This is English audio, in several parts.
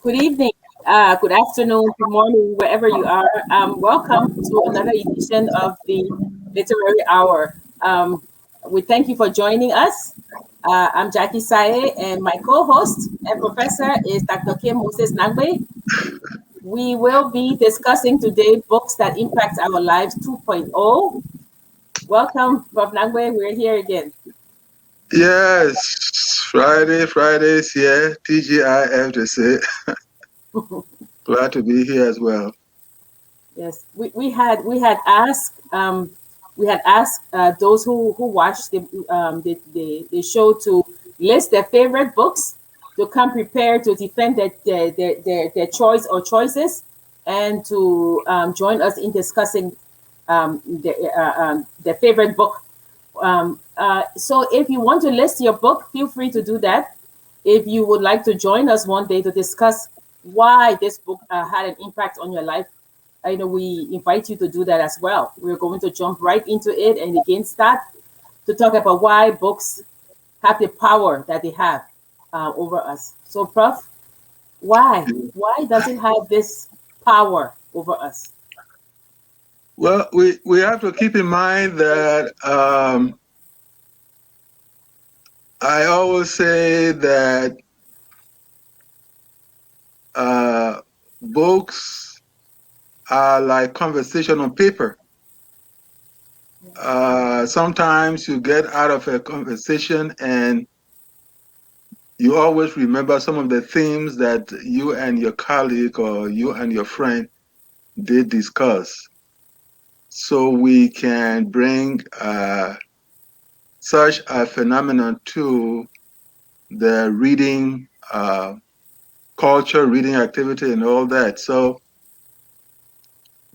Good evening, good afternoon, good morning, wherever you are. Welcome to another edition of the Literary Hour. We thank you for joining us. I'm Jackie Sayegh, and my co-host and professor is Dr. Kim Moses Nagbe. We will be discussing today books that impact our lives 2.0. Welcome, Prof. Nagbe. We're here again. Yes, Fridays here. TGIF to say. Glad to be here as well. Yes, we had asked those who watched the show to list their favorite books to come prepared to defend their choice or choices and to join us in discussing their favorite book. So if you want to list your book, feel free to do that. If you would like to join us one day to discuss why this book had an impact on your life, I know we invite you to do that as well. We're going to jump right into it and again start to talk about why books have the power that they have over us. So, Prof, why? Why does it have this power over us? Well, we have to keep in mind that I always say that uh, books are like conversation on paper. Sometimes you get out of a conversation and you always remember some of the themes that you and your colleague or you and your friend did discuss. So we can bring such a phenomenon to the reading culture, reading activity, and all that. So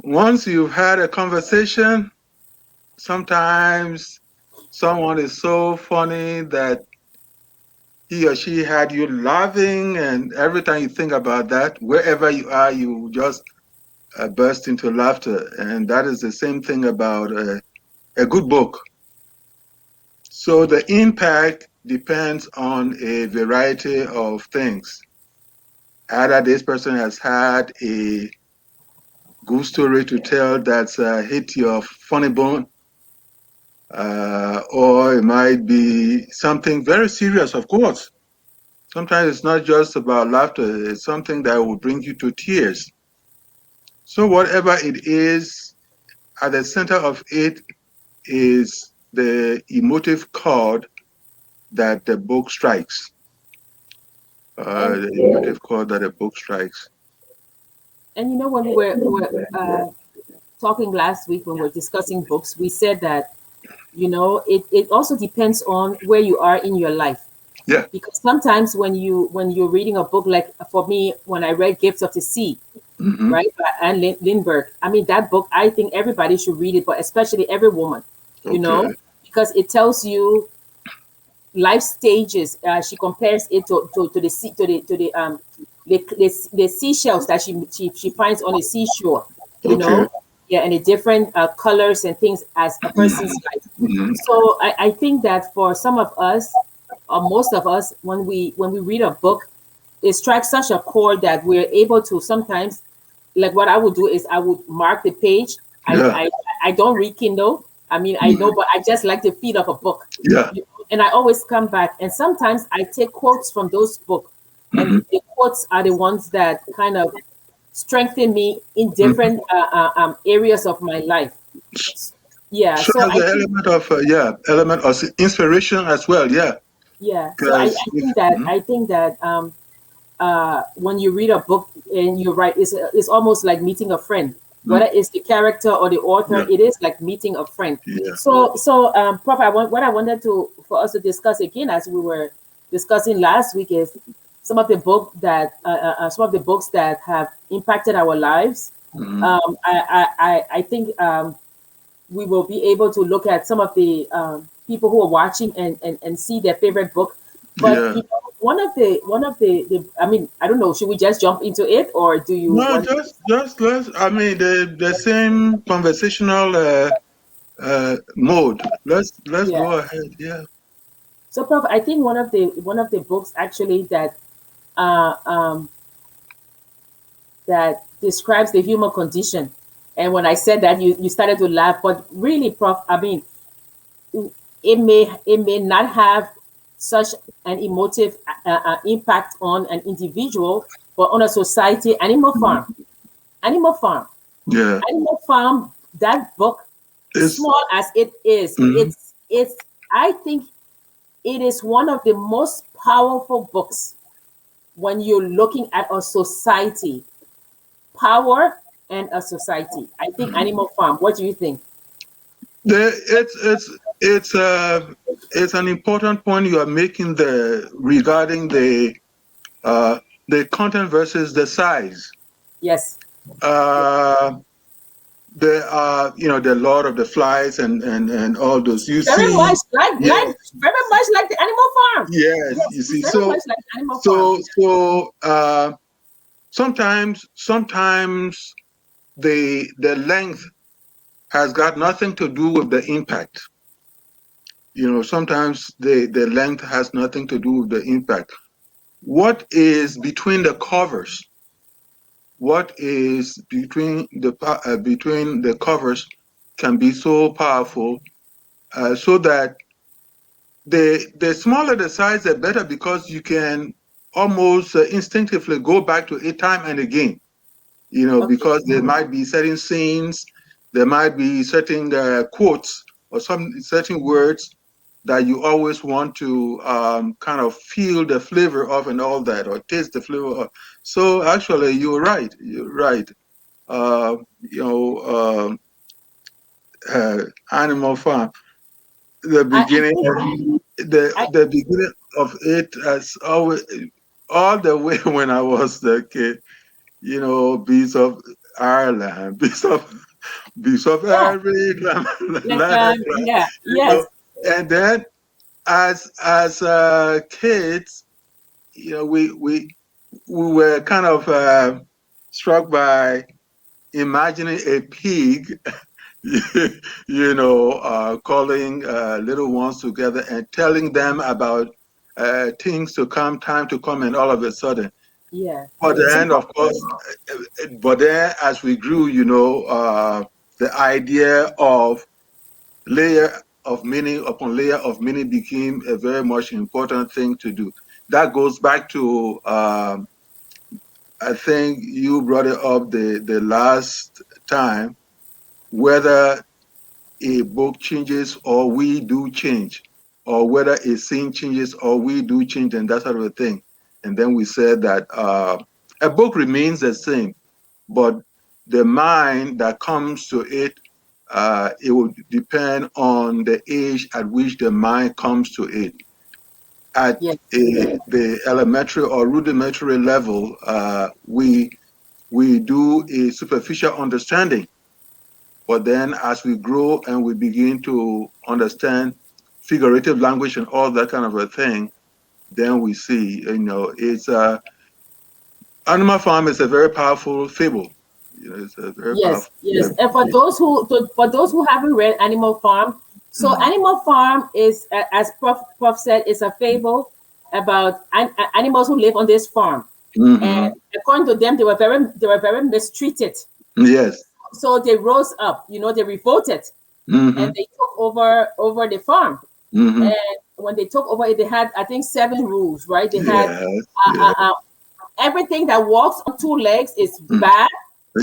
once you've had a conversation, sometimes someone is so funny that he or she had you laughing, and every time you think about that, wherever you are, you just burst into laughter. And that is the same thing about a good book. So the impact depends on a variety of things. Either this person has had a good story to tell that's hit your funny bone, or it might be something very serious, of course. Sometimes it's not just about laughter, it's something that will bring you to tears. So, whatever it is, at the center of it is the emotive chord that the book strikes. And The emotive chord that the book strikes. and when we were talking last week when we were discussing books, we said that it also depends on where you are in your life. Yeah. Because sometimes when you're reading a book, like for me, when I read Gifts of the Sea, Mm-hmm. right, by Anne Lindbergh, I mean, that book, I think everybody should read it, but especially every woman, you Okay. know because it tells you life stages. She compares it to the sea, the seashells that she finds on the seashore, you Okay. know yeah, and the different colors and things as a person's life. Mm-hmm. So I think that for some of us, or most of us, when we read a book, it strikes such a chord that we're able to sometimes, like what I would do is I would mark the page. I Yeah. I, I don't read Kindle. I mean, I know, Mm-hmm. but I just like the feel of a book. Yeah. And I always come back, and sometimes I take quotes from those books, and Mm-hmm. the quotes are the ones that kind of strengthen me in Mm-hmm. different areas of my life. Yeah, So so there's I an think element of element of inspiration as well. Yeah. yeah, so I, Because I think that I think that when you read a book and you write, it's almost like meeting a friend. Whether it's the character or the author, yeah, it is like meeting a friend. yeah, So, Prof, what I wanted to for us to discuss again, as we were discussing last week, is some of the books that have impacted our lives. mm-hmm. I think we will be able to look at some of the people who are watching and see their favorite book. But Yeah. one of the I mean, I don't know, should we just jump into it, or do you No, want? just let's. I mean, the same conversational mode. Let's Yeah. go ahead. Yeah. So, Prof, I think one of the books actually that uh, um, that describes the human condition. And when I said that, you started to laugh. But really, Prof, I mean, it may not have such an emotive impact on an individual, but on a society. Animal Farm, Yeah. Animal Farm. That book, It's small as it is, mhm. it's. I think it is one of the most powerful books when you're looking at a society, power and a society. I think Animal Farm. What do you think? It's an important point you are making there regarding uh, the content versus the size. Yes. Uh, there are, the Lord of the Flies and all those. You Very see, much like yeah, very much like the Animal Farm. yes, Yes, you it's see. very So much like Animal Farm. so sometimes the length has got nothing to do with the impact. Sometimes the length has nothing to do with the impact. What is between the covers? What is between the covers can be so powerful, so that the smaller the size, the better, because you can almost instinctively go back to it time and again. Okay. Because there might be certain scenes, there might be certain quotes or some certain words that you always want to kind of feel the flavor of and all that, or taste the flavor of. So actually, you're right. You're right. Uh, you know, Animal Farm. The I beginning, think I the beginning of it has always, all the way when I was the kid. Beast of Ireland, beast of yeah, Eric, like yeah, you know, yes, and then as kids, we were kind of struck by imagining a pig, calling little ones together and telling them about things to come, time to come, and all of a sudden. yeah. But So then, of course, but then as we grew, the idea of layer of meaning upon layer of meaning became a very much important thing to do. That goes back to, I think you brought it up the last time, whether a book changes or we do change, or whether a scene changes or we do change, and that sort of a thing. And then we said that a book remains the same, but the mind that comes to it, it will depend on the age at which the mind comes to it. At yes, the elementary or rudimentary level, we do a superficial understanding, but then as we grow and we begin to understand figurative language and all that kind of a thing, then we see, it's Animal Farm is a very powerful fable. It's a very yes, powerful yes. fable. And for those who haven't read Animal Farm, so Mm. Animal Farm is, as Prof said, is a fable about animals who live on this farm. And Hmm. according to them, they were very mistreated. Yes. So they rose up, they revolted, and Hmm. they took over the farm. Hmm. And when they took over it, they had, I think, 7 rules, right? They had Yes. uh, Yes. uh, uh, everything that walks on 2 legs is Mm. bad.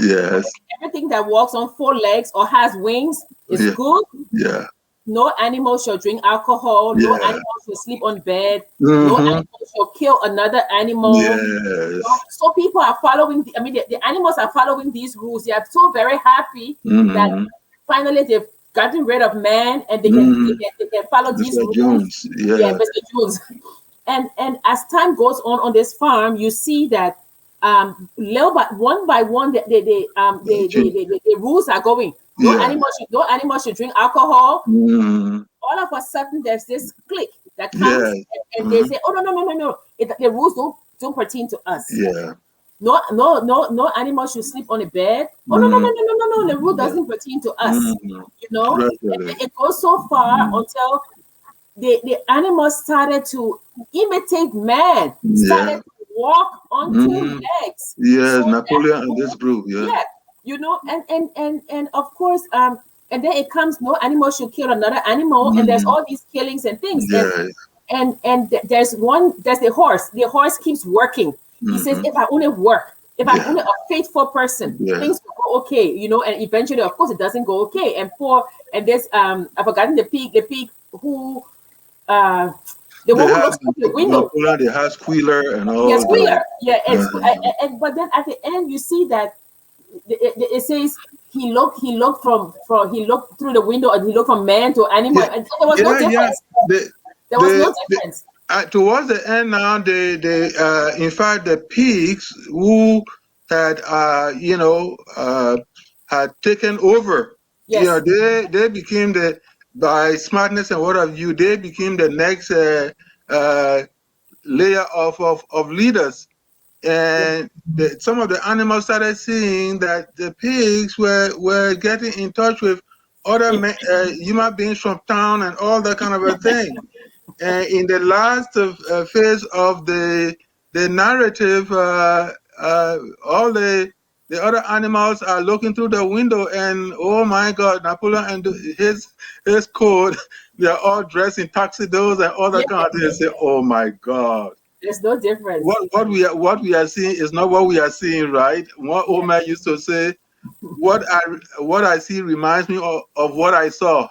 Yes. Everything that walks on 4 legs or has wings is Yeah. good. Yeah. No animal shall drink alcohol. No Yeah. animal shall sleep on bed. No Hmm. animal shall kill another animal. Yes. So people are following. I mean, the animals are following these rules. They are so very happy that Hmm. finally they've gotten rid of man, and they can they Hmm. can, they can follow these Mr. rules. Jones. Yeah, Yeah. Mr. Jones. And as time goes on this farm, you see that little by one, the rules are going. Yeah. No animal should drink alcohol. Hmm. All of a sudden, there's this clique that comes, Yes. and they Hmm. say, "Oh, no, no, no, no, no! The rules don't pertain to us. Yeah. No animal should sleep on a bed. Oh, no, no, Hmm. no, no, no, no, no! The rule Yeah. doesn't pertain to us. Hmm. You know, Gradually. it goes so far Hmm. until the animals started to imitate man, started Yeah. to walk on two Mm-hmm. legs. So Yes, that Napoleon and this means, group. Yeah. yeah, and of course, and then it comes, no animal should kill another animal, and there's Mm-hmm. all these killings and things, Yeah. there's the horse. The horse keeps working. He says, Mm-hmm. if I only work, if I'm Yeah. only a faithful person, Yeah. things will go okay, and eventually, of course, it doesn't go okay. And there's I've forgotten the pig who uh the They one who have looks through the window. Napoleon. They have Squealer and Yes, all those. Squealer. Yeah, Uh-huh. and but then at the end you see that it says he looked through the window and he looked from man to animal, Yeah. and there was no Yeah. Yeah. difference. They, There was no they difference. towards the end now, in fact, the pigs who had, had taken over, Yes, they became by smartness and what have you, they became the next uh, layer of leaders. yes, And some of the animals started seeing that the pigs were getting in touch with other human beings from town and all that kind of a thing. In the last phase of the narrative, all the other animals are looking through the window, and oh my God, Napoleon and his court, they are all dressed in tuxedos and all yeah. that kind of thing. They say, oh my God. There's no difference. What we are seeing is not what we are seeing, right? What Yeah, Omer used to say, what I see reminds me of what I saw.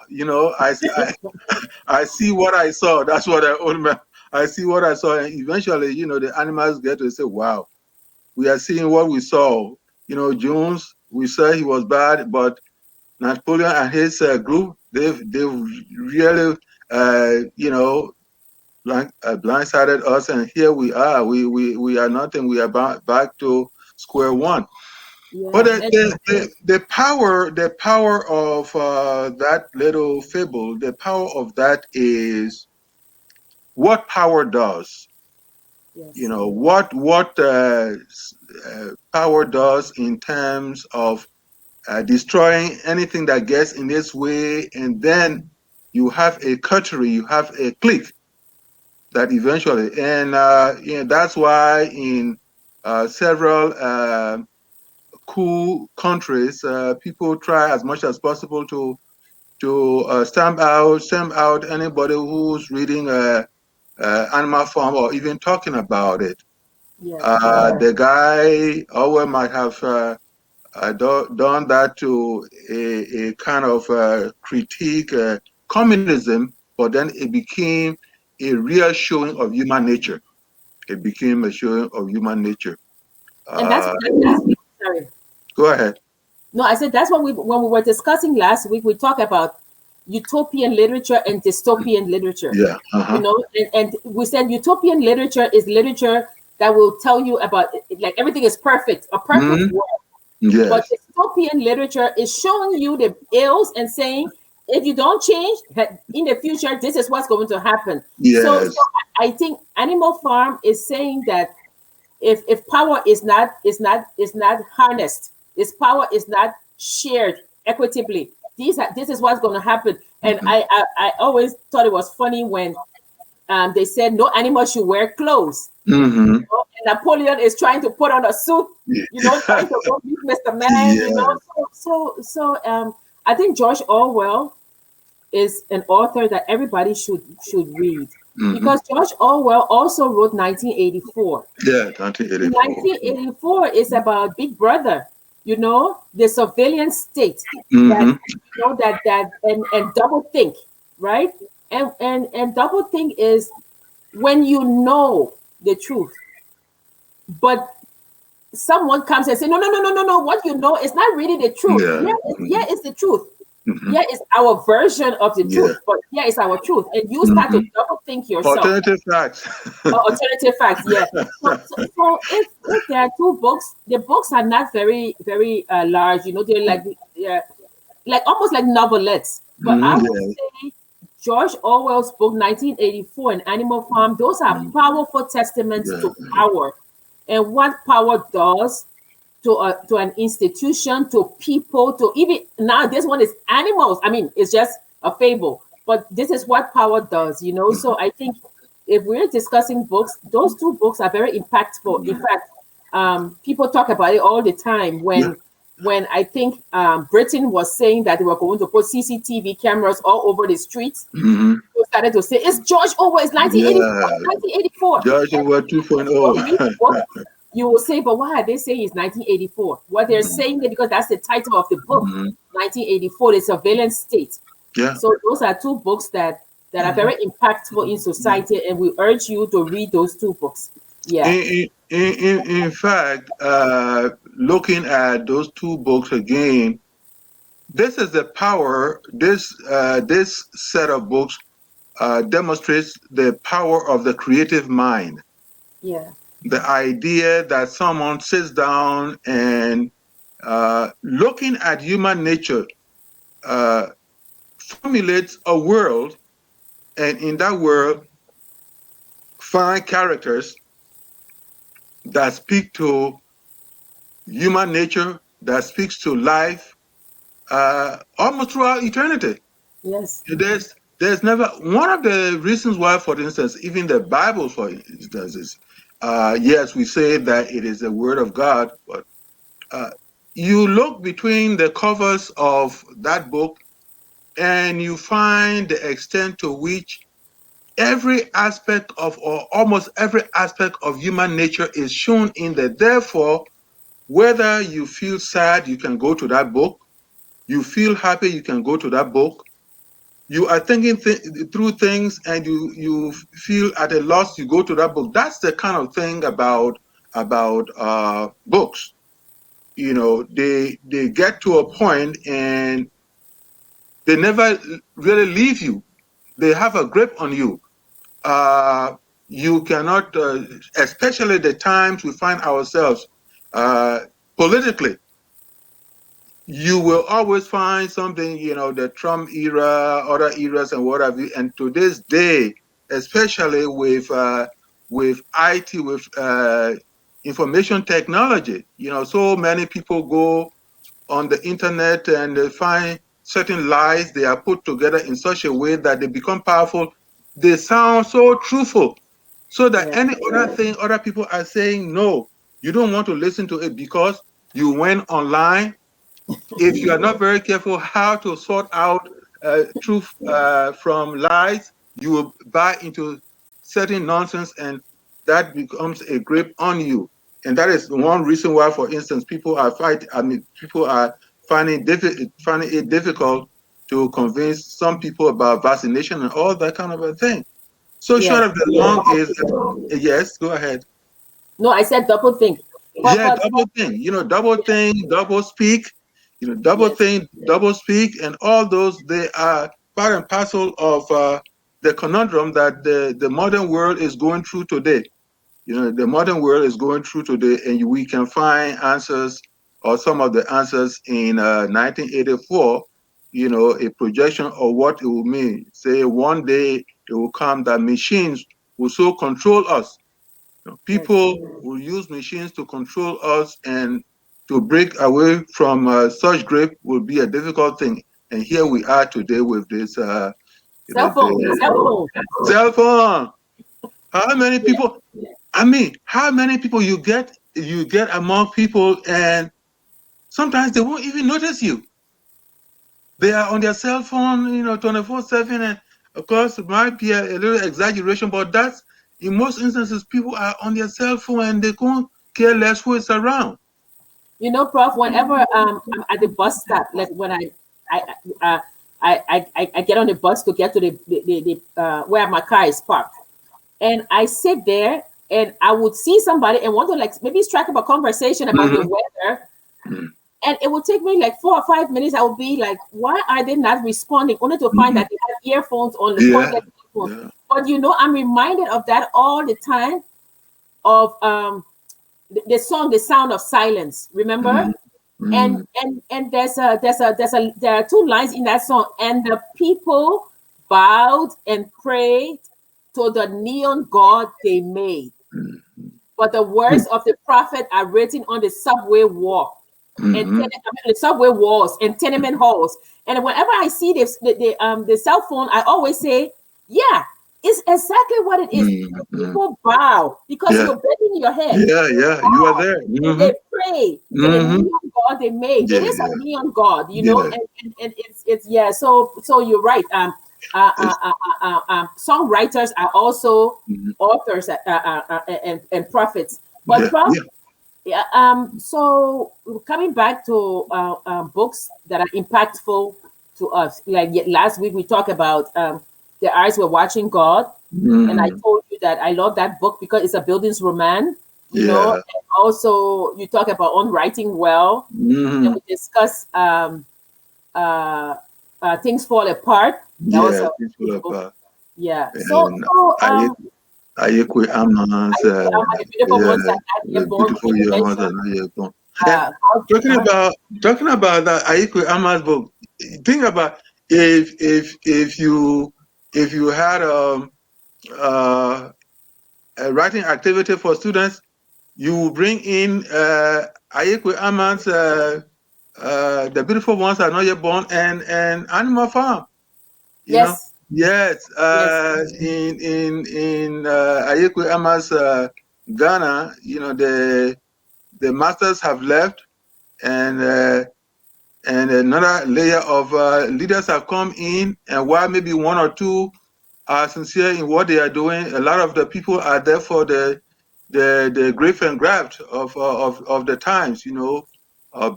I see what I saw. That's what I see what I saw. And eventually, the animals get to say, wow, we are seeing what we saw. Jones, we said he was bad, but Napoleon and his group, they've really, blindsided us. And here we are. We are nothing. We are back to square one. But yeah, the power of that little fable, the power of that is what power does. yes, What power does in terms of destroying anything that gets in its way, and then you have a coterie, you have a clique that eventually, and that's why in several cool countries, people try as much as possible to stamp out anybody who's reading Animal Farm or even talking about it. yes, The guy Orwell might have done that to a kind of critique communism, but then it became a real showing of human nature. It became a showing of human nature. and that's Uh, last week. Sorry. Go ahead. No, I said that's what when we were discussing last week. We talked about utopian literature and dystopian literature. Yeah. Uh-huh. And we said utopian literature is literature that will tell you about like everything is perfect, a perfect Mhm. world. But Yes. dystopian literature is showing you the ills and saying, if you don't change in the future, this is what's going to happen. So Yes. I think Animal Farm is saying that if power is not harnessed, its power is not shared equitably, this is what's going to happen. And Mm-hmm. I always thought it was funny when they said no animal should wear clothes. Mm-hmm. And Napoleon is trying to put on a suit, trying to go meet Mr. Man, Yes. I think George Orwell is an author that everybody should read, Mm-hmm. because George Orwell also wrote 1984. Yeah, 1984. 1984 is about Big Brother, the surveillance state that Mm-hmm. and double think, right? And double think is when you know the truth, but someone comes and say, no, no, no, no, no, no. What you know is not really the truth. Yeah. Yeah, it's the truth. Mm-hmm. Yeah, it's our version of the Yeah. truth, but yeah, it's our truth. And you start Mm-hmm. to double think yourself. Alternative facts. Alternative facts, yeah. So if there are two books, the books are not very very large. They're like almost like novelettes. But I Mm-hmm. would Yeah. say George Orwell's book 1984 and Animal Farm, those are Mm-hmm. powerful testaments Yeah. to power and what power does to an institution, to people, to even now this one is animals. I mean, it's just a fable, but this is what power does. So I think if we're discussing books, those two books are very impactful. In fact, people talk about it all the time. Yeah. When I think Britain was saying that they were going to put CCTV cameras all over the streets, Mm-hmm. people started to say, it's George Orwell's 1984, Yeah. 1984. Joshua If you don't read the 2.0. book, you will say, but why are they saying it's 1984? What they're saying it because that's the title of the book, Mhm. 1984, the surveillance state. Yeah. So those are two books that are very impactful in society, and we urge you to read those two books. Yeah, In fact, looking at those two books again, this is the power. This set of books demonstrates the power of the creative mind. yeah, The idea that someone sits down and looking at human nature uh, formulates a world, and in that world find characters that speak to human nature, that speaks to life, almost throughout eternity. yes, There's never one of the reasons why, for instance, even the Bible, for instance, is yes, we say that it is the Word of God, but uh, you look between the covers of that book and you find the extent to which every aspect of, or almost every aspect of human nature is shown in there. Therefore, whether you feel sad, you can go to that book. You feel happy, you can go to that book. You are thinking through things and you feel at a loss, you go to that book. That's the kind of thing about books. You know, they get to a point and they never really leave you. They have a grip on you. You cannot, especially the times we find ourselves uh, politically. You will always find something, you know, the Trump era, other eras, and what have you. And to this day, especially with IT, with information technology, you know, so many people go on the internet and they find certain lies. They are put together in such a way that they become powerful. They sound so truthful, so that yeah, any other thing other people are saying, no, you don't want to listen to it because you went online. If you are not very careful how to sort out truth from lies, you will buy into certain nonsense, and that becomes a grip on you. And that is one reason why, for instance, people are finding it difficult to convince some people about vaccination and all that kind of a thing. So short yes. of the long is that, yes, go ahead. No, I said double think. Yeah, But double thing. You know, double thing, double speak. You know, double yes, thing, double speak, and all those, they are part and parcel of the conundrum that the modern world is going through today. You know, the modern world is going through today, and we can find answers, or some of the answers in 1984. You know, a projection of what it will mean. Say one day it will come that machines will so control us, yes. people will use machines to control us, and to break away from such grip will be a difficult thing. And here we are today with this, Cell phone, cell phone. cell phone. How many Yeah. people? I mean, how many people you get among people, and sometimes they won't even notice you. They are on their cell phone, 24/7, and of course, it might be a little exaggeration, but that's in most instances, people are on their cell phone and they don't care less who is around. You know, Prof, whenever I'm at the bus stop, like when I uh, I get on the bus to get to the where my car is parked, and I sit there and I would see somebody and want to like maybe strike up a conversation about the Mhm. weather, and it would take me like 4 or 5 minutes. I would be like, why are they not responding? Only to find Mhm. that they have earphones on, the Yeah, cordless earphones. yeah. But you know, I'm reminded of that all the time of the song "The Sound of Silence." Remember? Mhm. and Mhm. and there are two lines in that song, and the people bowed and prayed to the neon god they made, but the words of the prophet are written on the subway wall and Mhm. the subway walls and tenement halls. And whenever I see the cell phone, I always say, yeah, it's It's exactly what it is. People bow because Yeah. you're bending your head. Yeah. They Yeah. You are bow there. and they pray to the Mm-hmm. neon god they made. It Yeah. is a Yeah. neon god, Yeah. and it's yeah. So you're right. It's, Songwriters are also mhm. authors and prophets. But Yeah. Prof, Yeah. yeah, so coming back to books that are impactful to us, like last week we talked about The Eyes Were Watching God, and I Mm-hmm. told you that I love that book because it's a buildings Yeah. and also you talk about on writing well, and Mm-hmm. we discuss uh, Things Fall Apart. That was Yeah. a It's good all book. about Yeah. and Ayekwe Amas. The beautiful Yeah. ones that are The yet born, beautiful young ones are mentioned. not yet born. And talking Uh-huh. about that Ayekwe Amas book. Think about if you had uh, a writing activity for students, you bring in Ayekwe Amas, The Beautiful Ones Are Not Yet Born, and Animal Farm. You know, Yes. yes. Yes. In Ayekwe Amas, Ghana, the masters have left, and another layer of leaders have come in, and while maybe one or two are sincere in what they are doing, a lot of the people are there for the grief and graft of the times,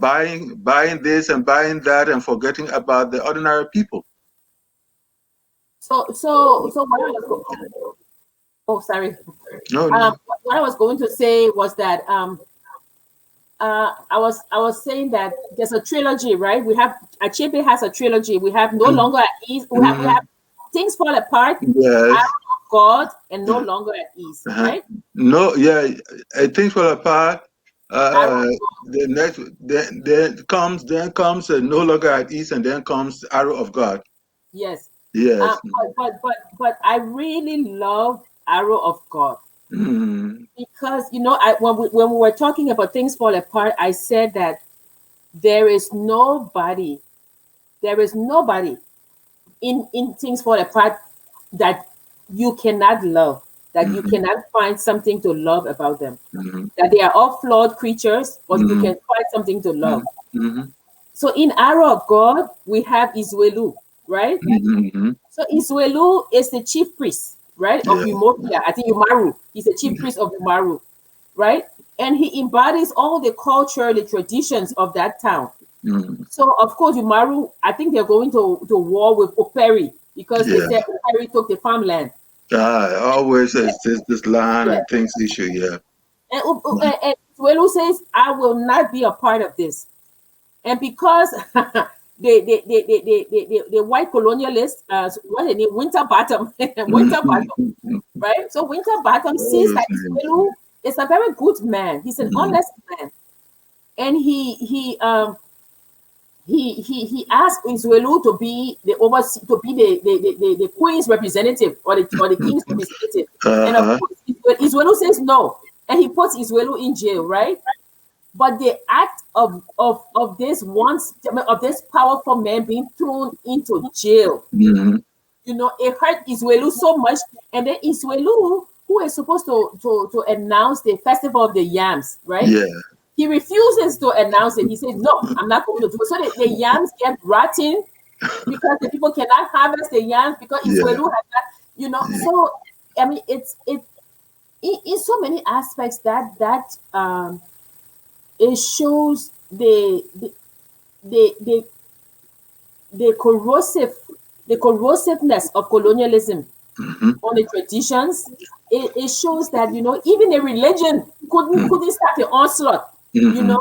buying this and buying that and forgetting about the ordinary people. So what I was oh sorry. No, no. What I was going to say was that I was saying that there's a trilogy, right? We have Achepe has a trilogy. We have No Longer at Ease. We have Mm-hmm. Things Fall Apart, Arrow Yes. of God, and No Longer at Ease, Uh-huh. right? No, yeah, things fall apart. Arrow Uh, of God. the next, then comes no longer at ease, and then comes arrow of God. Yes. Yes. But I really love Arrow of God Mm-hmm. because when we were talking about Things Fall Apart, I said that there is nobody, there is nobody in Things Fall Apart that you cannot love, that you Mm-hmm. cannot find something to love about them. Mm-hmm. That they are all flawed creatures, but you Mm-hmm. can find something to love. Mm-hmm. So in Arrow of God, we have Iswelu, right? Mm-hmm. So Iswelu is the chief priest, right, of Yeah. Umofia. I think Umaru. He's the chief priest of Umaru, right? And he embodies all the culture, the traditions of that town. Mm-hmm. So of course, Umaru, I think they're going to war with Operi because they Yeah. said Operi took the farmland. Always says this line Yeah. and things issue. Yeah. And Iswelu says, I will not be a part of this. And because the white colonialists, what they name Winterbottom, Winterbottom, Mm-hmm. right? So Winterbottom All sees those that names. Iswelu is a very good man. He's an Mm-hmm. honest man, and he asked Iswelu to be the oversee to be the queen's representative or the king's representative. And of Uh-huh. course, Iswelu says no, and he puts Iswelu in jail, right? But the act of this powerful man being thrown into jail, Mm-hmm. it hurt Iswelu so much. And then Iswelu, who is supposed to announce the festival of the yams, right? Yeah. He refuses to announce it. He says, "No, I'm not going to do it." So the yams get rotten because the people cannot harvest the yams because Yeah. Iswelu has not, So I mean, it's in so many aspects that it shows the the corrosive the corrosiveness of colonialism Mm-hmm. on the traditions. It shows that even a religion couldn't start the onslaught. You Mm-hmm. know,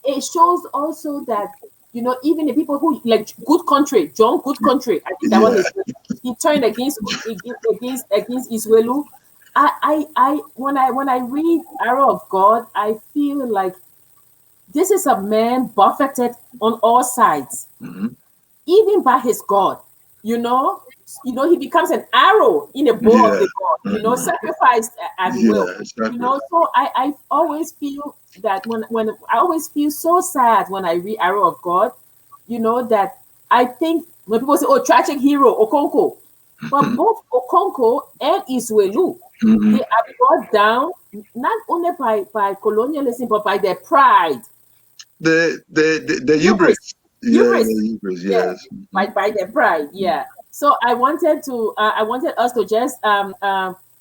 it shows also that even the people who like Good Country, John Good Country, I think that was Yeah. his name. He turned against Iswelu. When I read Arrow of God, I feel like this is a man buffeted on all sides, Mm-hmm. even by his God. You know, he becomes an arrow in the bow of Yeah. the God. Mm-hmm. Sacrificed at will. Yeah. Exactly. So I always feel that when I always feel so sad when I read Arrow of God. That I think when people say, "Oh, tragic hero Okonko," But both Okonko and Iswelu, Mm-hmm. they are brought down not only by colonialism, but by their pride. The Hubris. hubris. Yeah, Hubris. the hubris. Yeah. Yes. By their pride. Yeah. So I wanted us to just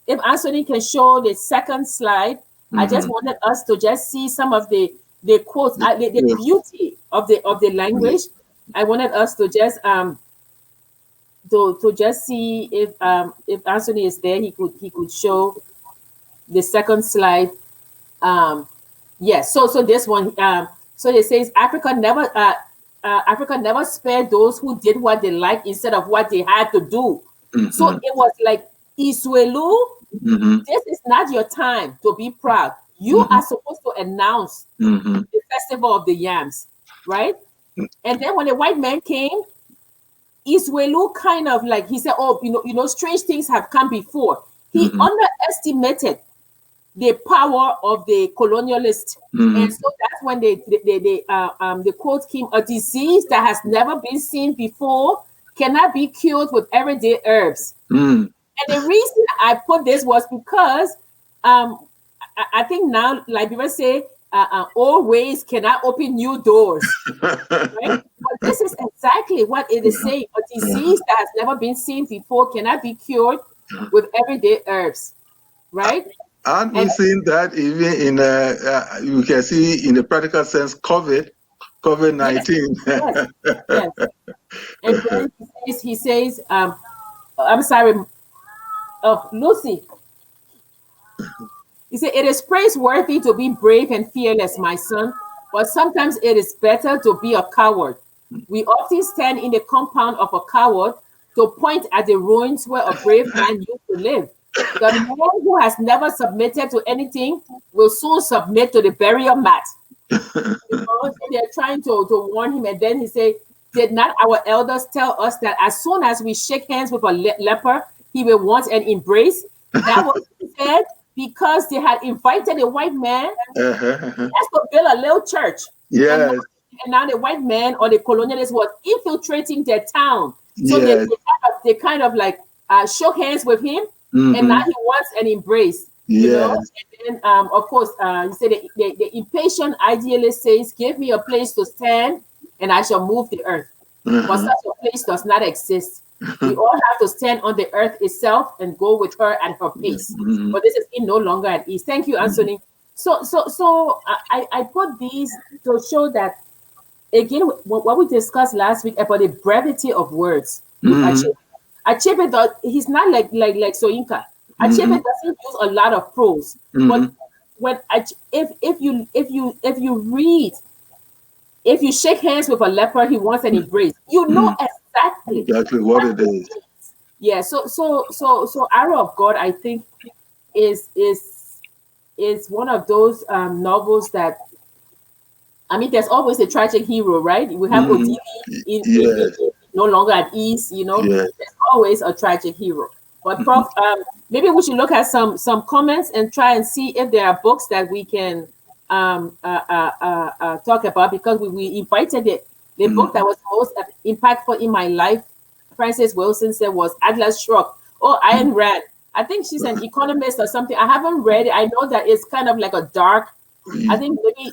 if Anthony can show the second slide, I just Mm-hmm. wanted us to just see some of the quotes, the Yes. beauty of the language. I wanted us to just to just see if Anthony is there, he could show the second slide. Um, yes. So this one. So it says Africa never spared those who did what they liked instead of what they had to do. So Mm-hmm. it was like Iswelu, Mm-hmm. this is not your time to be proud. You Mm-hmm. are supposed to announce Mm-hmm. the festival of the yams, right? And then when the white man came, Iswelu kind of like he said, "Oh, strange things have come before." He Mm-hmm. underestimated the power of the colonialist, and Mm-hmm. so that's when the quote came: "A disease that has never been seen before cannot be cured with everyday herbs." Mm-hmm. And the reason I put this was because I think now Liberia say old ways cannot open new doors, right? But this is exactly what it is saying. A disease that has never been seen before cannot be cured with everyday herbs, right? Aren't And we seeing that even in you can see in the practical sense COVID yes, 19. yes, yes. And then he says, I'm sorry, Lucy. He said, "It is praiseworthy to be brave and fearless, my son, but sometimes it is better to be a coward. We often stand in the compound of a coward to point at the ruins where a brave man used to live. The man who has never submitted to anything will soon submit to the burial mat." So they're trying to warn him. And then he said, "Did not our elders tell us that as soon as we shake hands with a leper, he will want an embrace?" That was said because they had invited a white man Uh-huh. just to build a little church. And now, Yes, and now the white man or the colonialist was infiltrating their town. So yes, they kind of like shook hands with him, and now mm-hmm. he wants an embrace. Yes, And then of course he said the impatient idealist says, "Give me a place to stand, and I shall move the earth." But uh-huh. such a place does not exist. We all have to stand on the earth itself and go with her at her pace. Mm-hmm. But this is in no longer at ease. Thank you, Anthony. So I put these to show that again what we discussed last week about the brevity of words with Mm-hmm. Achebe. Achebe does he's not like Soyinka. Mm-hmm. Achebe doesn't use a lot of prose, Mm-hmm. but when if you read, if you shake hands with a leper, he wants an embrace. You know Mm-hmm. exactly Exactly what what it it is. means. Yeah. So Arrow of God, I think, is is is one of those novels that, I mean, there's always a tragic hero, right? We have Mm-hmm. Odili Yes, in No Longer at Ease. yes. There's always a tragic hero. But Prof, maybe we should look at some comments and try and see if there are books that we can talk about, because we invited the book Mm-hmm. that was most impactful in my life. Frances Wilson said was Atlas Shrugged. Oh, Ayn Rand. I think she's an economist or something. I haven't read it. I know that it's kind of like a dark. I think maybe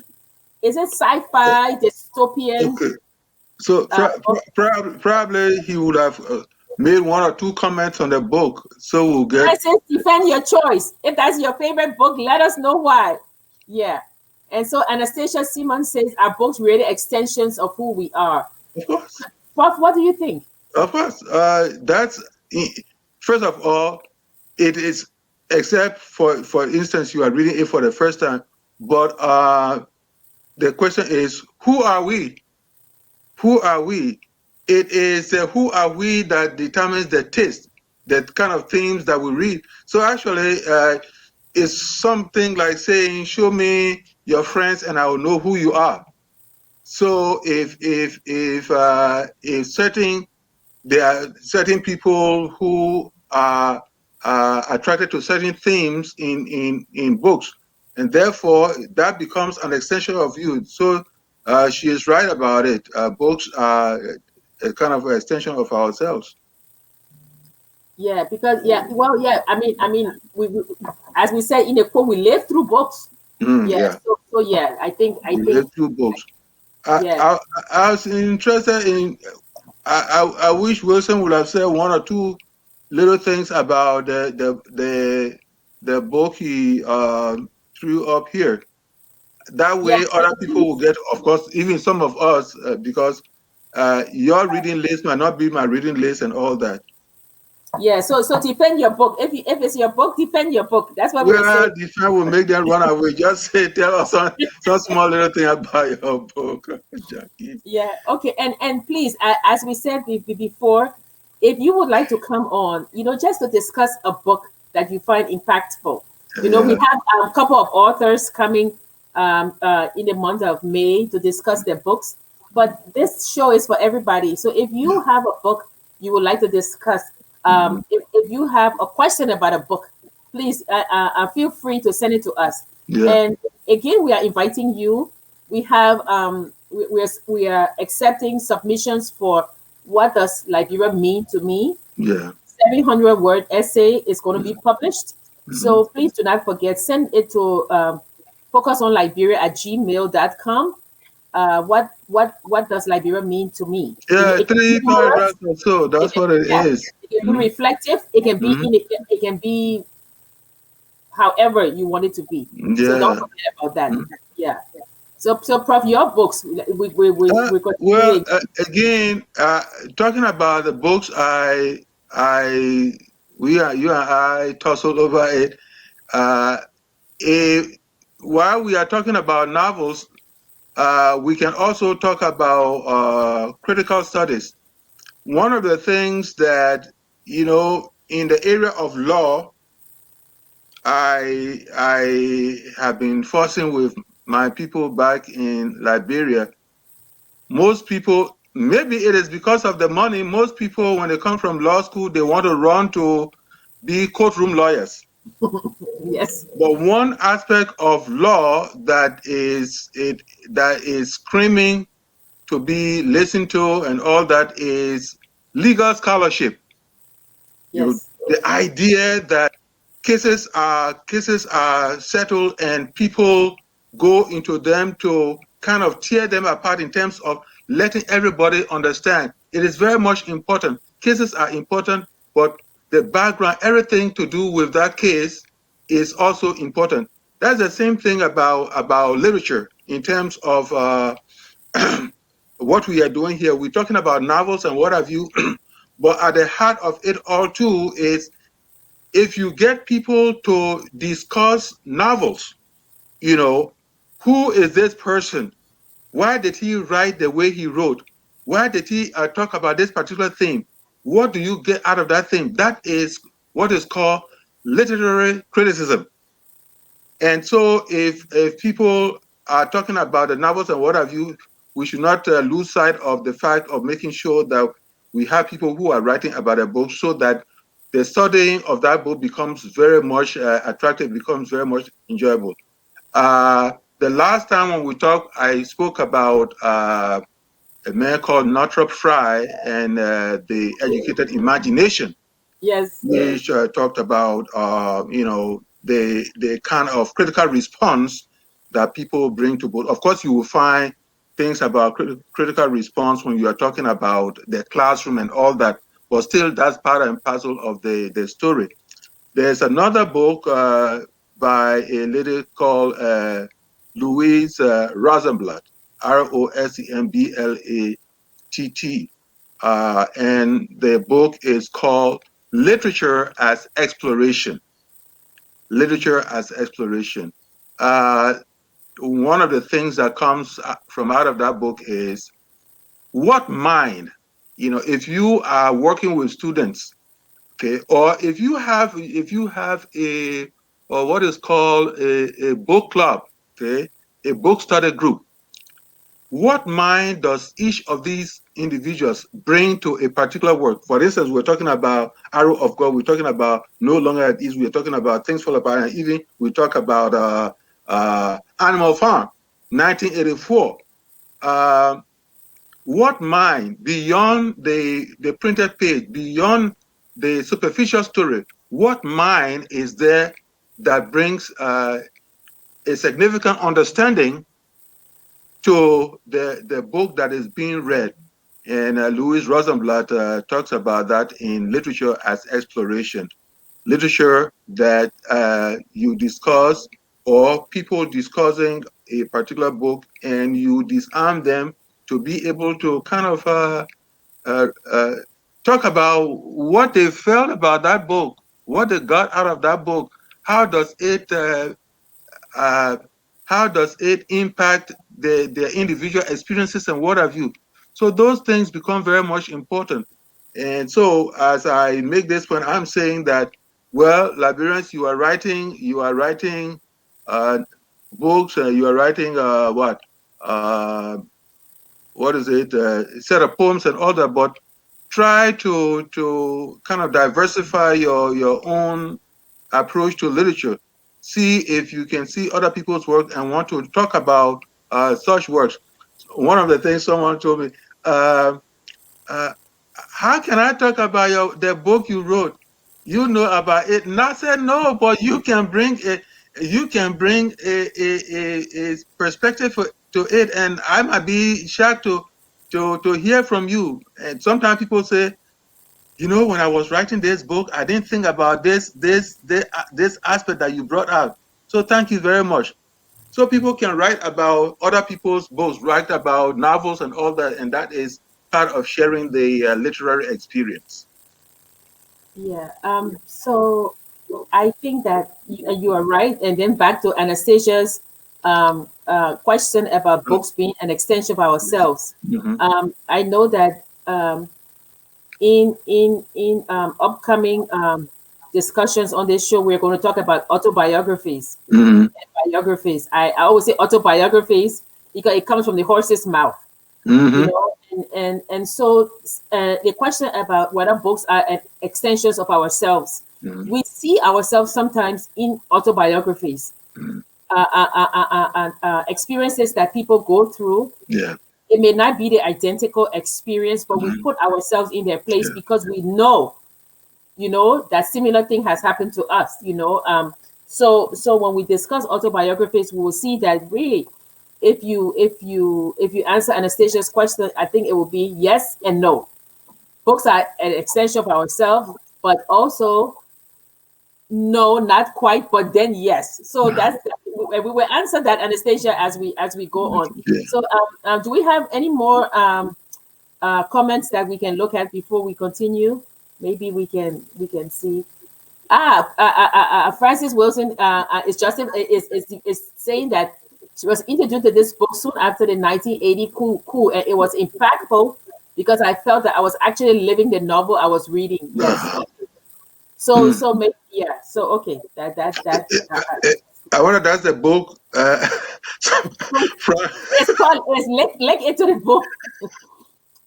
is it sci-fi dystopian Okay. So book? probably he would have made one or two comments on the book, so we'll get. Francis, defend your choice. If that's your favorite book, let us know why. Yeah. And so Anastasia Simmons says, "Are books really extensions of who we are?" Of course, Prof, what do you think? of course. That's first of all, it is, except for instance, you are reading it for the first time, but the question is, who are we? Who are we? It is who are we that determines the taste, the kind of themes that we read. So actually, it's something like saying, "Show me your friends, and I will know who you are." So if certain there are certain people who are attracted to certain themes in books, and therefore that becomes an extension of you. So she is right about it. Books are a kind of extension of ourselves. Yeah, because yeah, well, yeah. I mean, we as we said in the quote, we live through books. Yeah. Yeah, So yeah, I we think live through books. I, yeah, I I was interested in. I wish Wilson would have said one or two little things about the book he threw up here. That yeah. way, other people will get, of course, even some of us, because your reading list might not be my reading list and all that. Yeah, so defend your book. If it's your book, defend your book. That's what we will say. Well, the time will make them run away. Just say, tell us some small little thing about your book, Jackie. Yeah. Okay. And please, as we said before, if you would like to come on, just to discuss a book that you find impactful, we Yeah, have a couple of authors coming in the month of May to discuss their books. But this show is for everybody. So if yeah, you have a book you would like to discuss, mhm, if you have a question about a book, please feel free to send it to us. yeah, And again, we are inviting you. We have we are accepting submissions for what does Liberia mean to me. yeah. 700-word essay is going to be published. Mhm. So please do not forget, send it to focusonliberia@gmail.com. What does Liberia mean to me? Yeah, It can be three humorous. paragraphs or so. It That's can, what it yeah, is. it can be Mhm, reflective. It can be mhm. it can be however you want it to be. So don't Yeah. forget about that. Mhm. Yeah. So Prof, your books, we Well, continue. again, talking about the books, I, you and I tussled over it. Uh, eh, while we are talking about novels, we can also talk about critical studies. One of the things that, in the area of law, I have been forcing with my people back in Liberia. Most people, maybe it is because of the money, most people, when they come from law school, they want to run to be courtroom lawyers. Yes. But one aspect of law that is screaming to be listened to and all that is legal scholarship. Yes. The idea that cases are settled and people go into them to kind of tear them apart in terms of letting everybody understand it is very much important. Cases are important, but the background, everything to do with that case is also important. That's the same thing about literature in terms of what we are doing here. We're talking about novels and what have you, but at the heart of it all too is if you get people to discuss novels, who is this person? Why did he write the way he wrote? Why did he talk about this particular theme? What do you get out of that theme? That is what is called literary criticism. And so, if people are talking about the novels and what have you, we should not lose sight of the fact of making sure that we have people who are writing about a book, so that the studying of that book becomes very much attractive, becomes very much enjoyable. The last time when we talked, I spoke about a man called Northrop Frye and the educated imagination, Yes. which talked about the kind of critical response that people bring to both. Of course, you will find things about critical response when you are talking about the classroom and all that, but still that's part and parcel of the story. There's another book by a lady called Louise Rosenblatt, Rosenblatt, and the book is called Literature as Exploration. Literature as Exploration. Uh, One of the things that comes from out of that book is what mind, if you are working with students, okay, or if you have a or what is called a book club, okay, a book study group, what mind does each of these individuals bring to a particular work? For instance, we're talking about Arrow of God, we're talking about No Longer at Ease, we're talking about Things Fall Apart, and even we talk about Animal Farm, 1984. What mind, beyond the printed page, beyond the superficial story. What mind is there that brings a significant understanding to the book that is being read? And Louis Rosenblatt talks about that in literature as exploration. Literature that you discuss, or people discussing a particular book, and you disarm them to be able to kind of uh, uh, talk about what they felt about that book, what they got out of that book. How does it uh, how does it impact their individual experiences and what have you? So those things become very much important. And so as I make this point, I'm saying that, well, Liberians, you are writing uh, books, you are writing uh, what is it, set of poems and all that, but try to kind of diversify your own approach to literature. See if you can see other people's work and want to talk about such works. One of the things someone told me, uh, uh, how can I talk about the book you wrote? You know about it. And I said, no, but you can bring a perspective to it, and I might be shocked to hear from you. And sometimes people say, you know, when I was writing this book, I didn't think about this aspect that you brought out. So thank you very much. So people can write about other people's books, write about novels and all that, and that is part of sharing the literary experience. Yeah. So I think that you are right. And then back to Anastasia's question about books being an extension of ourselves. Mm-hmm. I know that in upcoming discussions on this show, we're going to talk about autobiographies. Mm-hmm. Biographies. I always say autobiographies because it comes from the horse's mouth, you Mm-hmm. know. And so the question about whether books are extensions of ourselves, Mm-hmm. we see ourselves sometimes in autobiographies, experiences that people go through. Yeah. It may not be the identical experience, but we Mm-hmm. put ourselves in their place Yeah. because we know, that similar thing has happened to us. So when we discuss autobiographies, we will see that really, if you answer Anastasia's question, I think it will be yes and no. Books are an extension of ourselves, but also no, not quite, but then yes. So we will answer that, Anastasia, as we go on. Yeah. So do we have any more comments that we can look at before we continue? Maybe we can see. Francis Wilson is saying that she was introduced to this book soon after the 1980 coup, and it was impactful because I felt that I was actually living the novel I was reading. Yes. So Mm. so maybe, yeah. So okay, that I wonder that's the book. From, it's called it's Link into the book.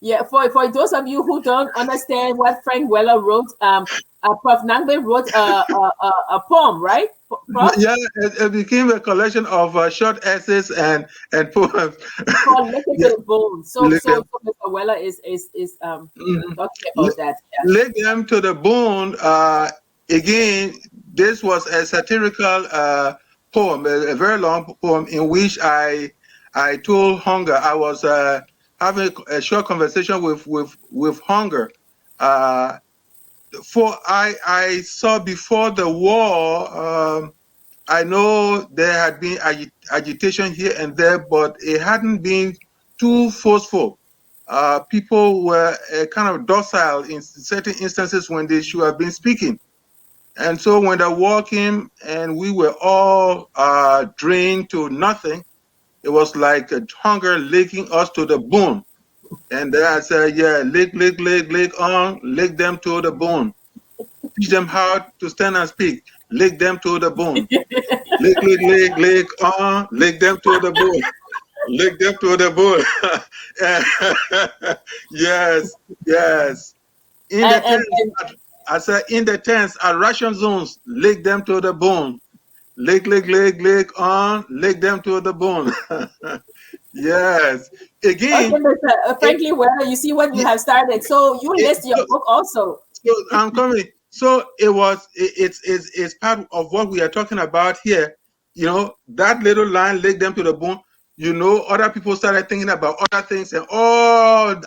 Yeah, for those of you who don't understand what Frank Weller wrote, Prof. Nagbe wrote a poem, right, Prof? yeah, it became a collection of short essays and poems. Called "Lick It Yeah, to the Bone." So lick them, so so Mr. Weller is mhm. talking Lick about that. Yeah. lick them to the bone. Again, this was a satirical poem, a very long poem in which I told hunger. I was having a short conversation with hunger. Uh, for I saw before the war. I know there had been agitation here and there, but it hadn't been too forceful. People were kind of docile in certain instances when they should have been speaking. And so when the war came and we were all drained to nothing, it was like a hunger licking us to the bone. And then I said, yeah, lick on, lick them to the bone. Teach them how to stand and speak, lick them to the bone. Lick, lick them to the bone. Lick them to the bone. Yes, yes. In the tents, And I said, in the tents at ration zones, lick them to the bone. Lick, lick them to the bone. Yes. okay, Again, Mr. it, Frankly, Weller, you see what you yeah, have started. So you list your so, book also. So I'm coming. So it's part of what we are talking about here. You know, that little line licked them to the bone. You know, other people started thinking about other things and now,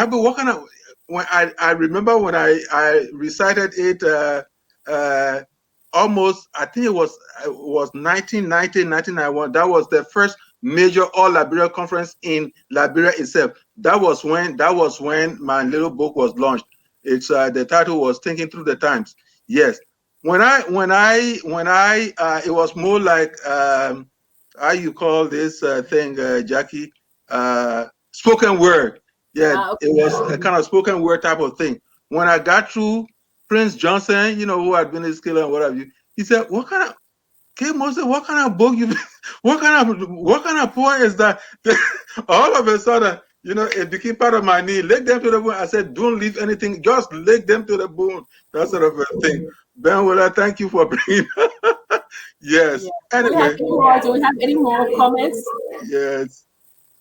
but what kind of when I remember when I recited it uh almost, I think it was 1990, 1991. That was the first major all Liberia conference in Liberia itself. That was when my little book was launched. It's the title was Thinking Through the Times. Yes. When I it was more like how you call this thing, Jackie, spoken word. Yeah, it Okay. was a kind of spoken word type of thing. When I got through, Prince Johnson, who had been his killer and what have you, he said, "What kind of K Moses, what kind of book you what kind of poem is that?" All of a sudden, it became part of my need. Leg them to the bone. I said, don't leave anything, just leg them to the bone. That sort of a thing. Ben Willa, thank you for bringing. Yeah. Yes. Anyway, Do we have any more comments? yes.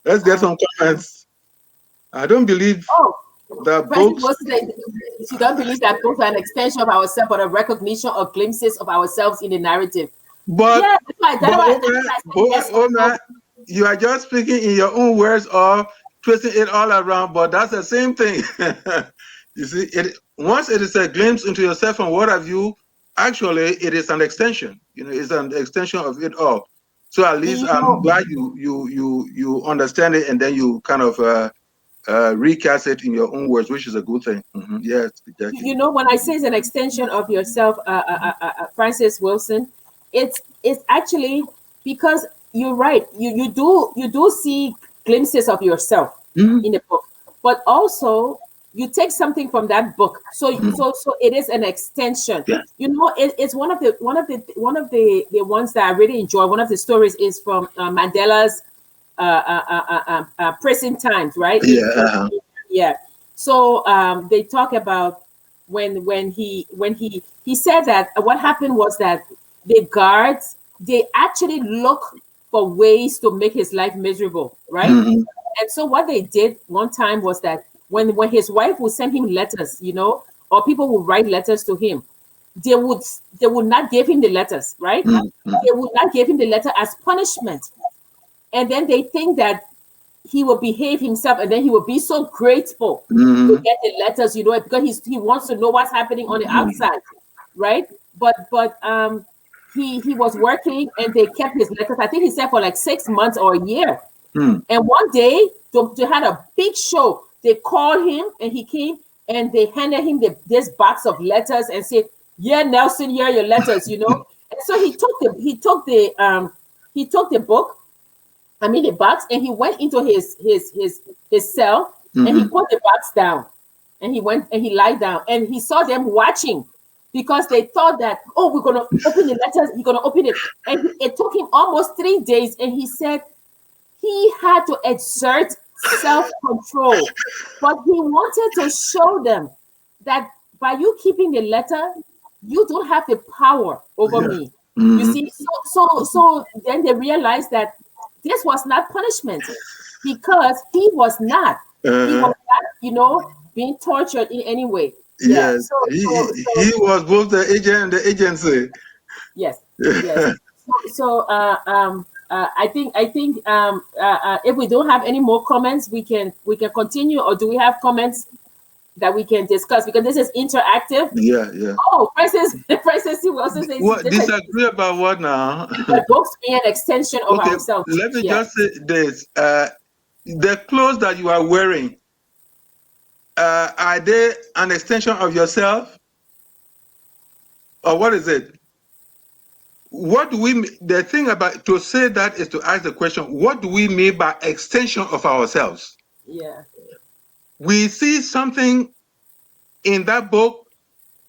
Let's get Uh, some comments. I don't believe oh, that President books, Wilson said she don't believe that books are an extension of ourselves, but a recognition or glimpses of ourselves in the narrative. but Yeah, that's why. but That's why I said yes or no. Omar, you are just speaking in your own words or twisting it all around, but that's the same thing. You see, once it is a glimpse into yourself and what have you, actually it is an extension. It's an extension of it all. So at least You I'm know, glad you understand it and then you kind of recast it in your own words, which is a good thing. Yes, Jackie. when I say it's an extension of yourself, Francis Wilson, it's actually because you're right. You do see glimpses of yourself Mhm. in the book, but also you take something from that book. So Mhm. so it is an extension. Yeah. It's one of the ones that I really enjoy. One of the stories is from Mandela's prison times, right? Yeah. Yeah. So they talk about when he said that what happened was that the guards, they actually look for ways to make his life miserable, right? Mhm. And so what they did one time was that when his wife would send him letters, or people would write letters to him, they would they would not give him the letters, right? Mhm. They would not give him the letter as punishment. And then they think that he will behave himself, and then he will be so grateful to Mhm. get the letters, because he wants to know what's happening on the Mhm. outside, right? But he was working, and they kept his letters. I think he said for like 6 months or a year. Mhm. And one day they had a big show. They called him, and he came, and they handed him this box of letters and said, "Yeah, Nelson, here are your letters." And so he took the book, I mean the box, and he went into his cell, and he Mhm. put the box down, and he went and he lied down, and he saw them watching because they thought that, oh, we're gonna open the letters, he's gonna open it, and it took him almost 3 days, and he said he had to exert self-control, but he wanted to show them that by you keeping the letter, you don't have the power over Yeah. me. You Mhm. see, so then they realized that this was not punishment, because he Uh-huh. was not, being tortured in any way. Yeah. Yes. So He, so he so he was both the agent and the agency. yes, yes. So if we don't have any more comments, we can continue, or do we have comments that we can discuss, because this is interactive? Yeah, yeah. Oh, Princess Wilson says What disagree about what now? that books be an extension of Okay, ourselves. let me Yeah. just say this. The clothes that you are wearing, are they an extension of yourself? Or what is it? What do we the thing about to say that is to ask the question, what do we mean by extension of ourselves? Yeah. We see something in that book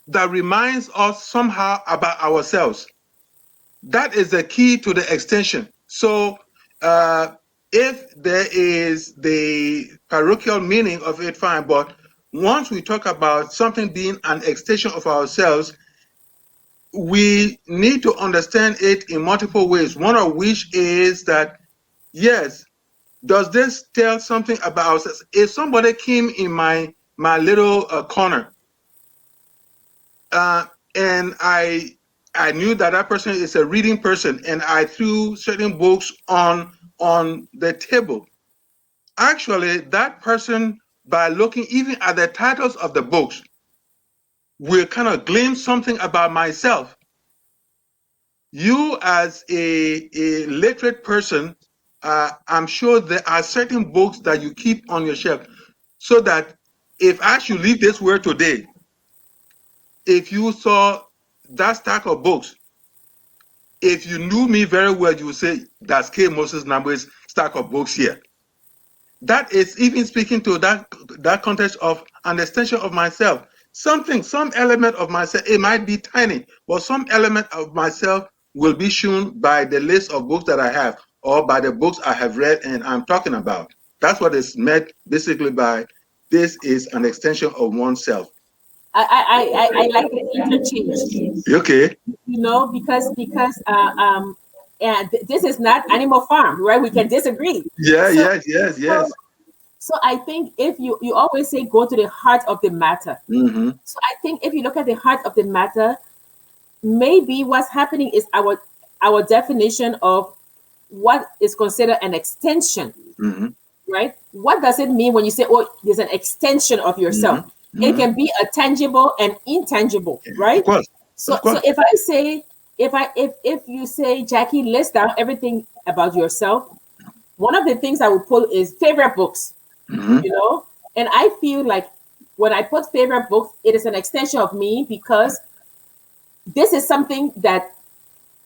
that reminds us somehow about ourselves. That is the key to the extension. So if there is the parochial meaning of it, fine. But once we talk about something being an extension of ourselves, we need to understand it in multiple ways. One of which is that, yes, does this tell something about ourselves? If somebody came in my little corner and I knew that that person is a reading person, and I threw certain books on the table. Actually, that person, by looking even at the titles of the books, will kind of glean something about myself. You, as a literate person, I'm sure there are certain books that you keep on your shelf, so that if I should leave this world today, if you saw that stack of books, if you knew me very well, you would say, that's K. Moses Nagbe's stack of books here. That is even speaking to that context of an extension of myself. Some element of myself, it might be tiny, but some element of myself will be shown by the list of books that I have, or by the books I have read and I'm talking about. That's what is meant basically by this is an extension of oneself. I like the interchange. Okay. You know, and this is not Animal Farm, right? We can disagree. Yeah, So yes. so I think if you always say go to the heart of the matter. Mm-hmm. So I think if you look at the heart of the matter, maybe what's happening is our definition of what is considered an extension, Mm-hmm. right? What does it mean when you say, oh, there's an extension of yourself? Mm-hmm. It can be a tangible and intangible, right? Of course. So if I say, if you say, Jackie, list down everything about yourself, one of the things I would pull is favorite books, Mm-hmm. you know? And I feel like when I put favorite books, it is an extension of me, because this is something that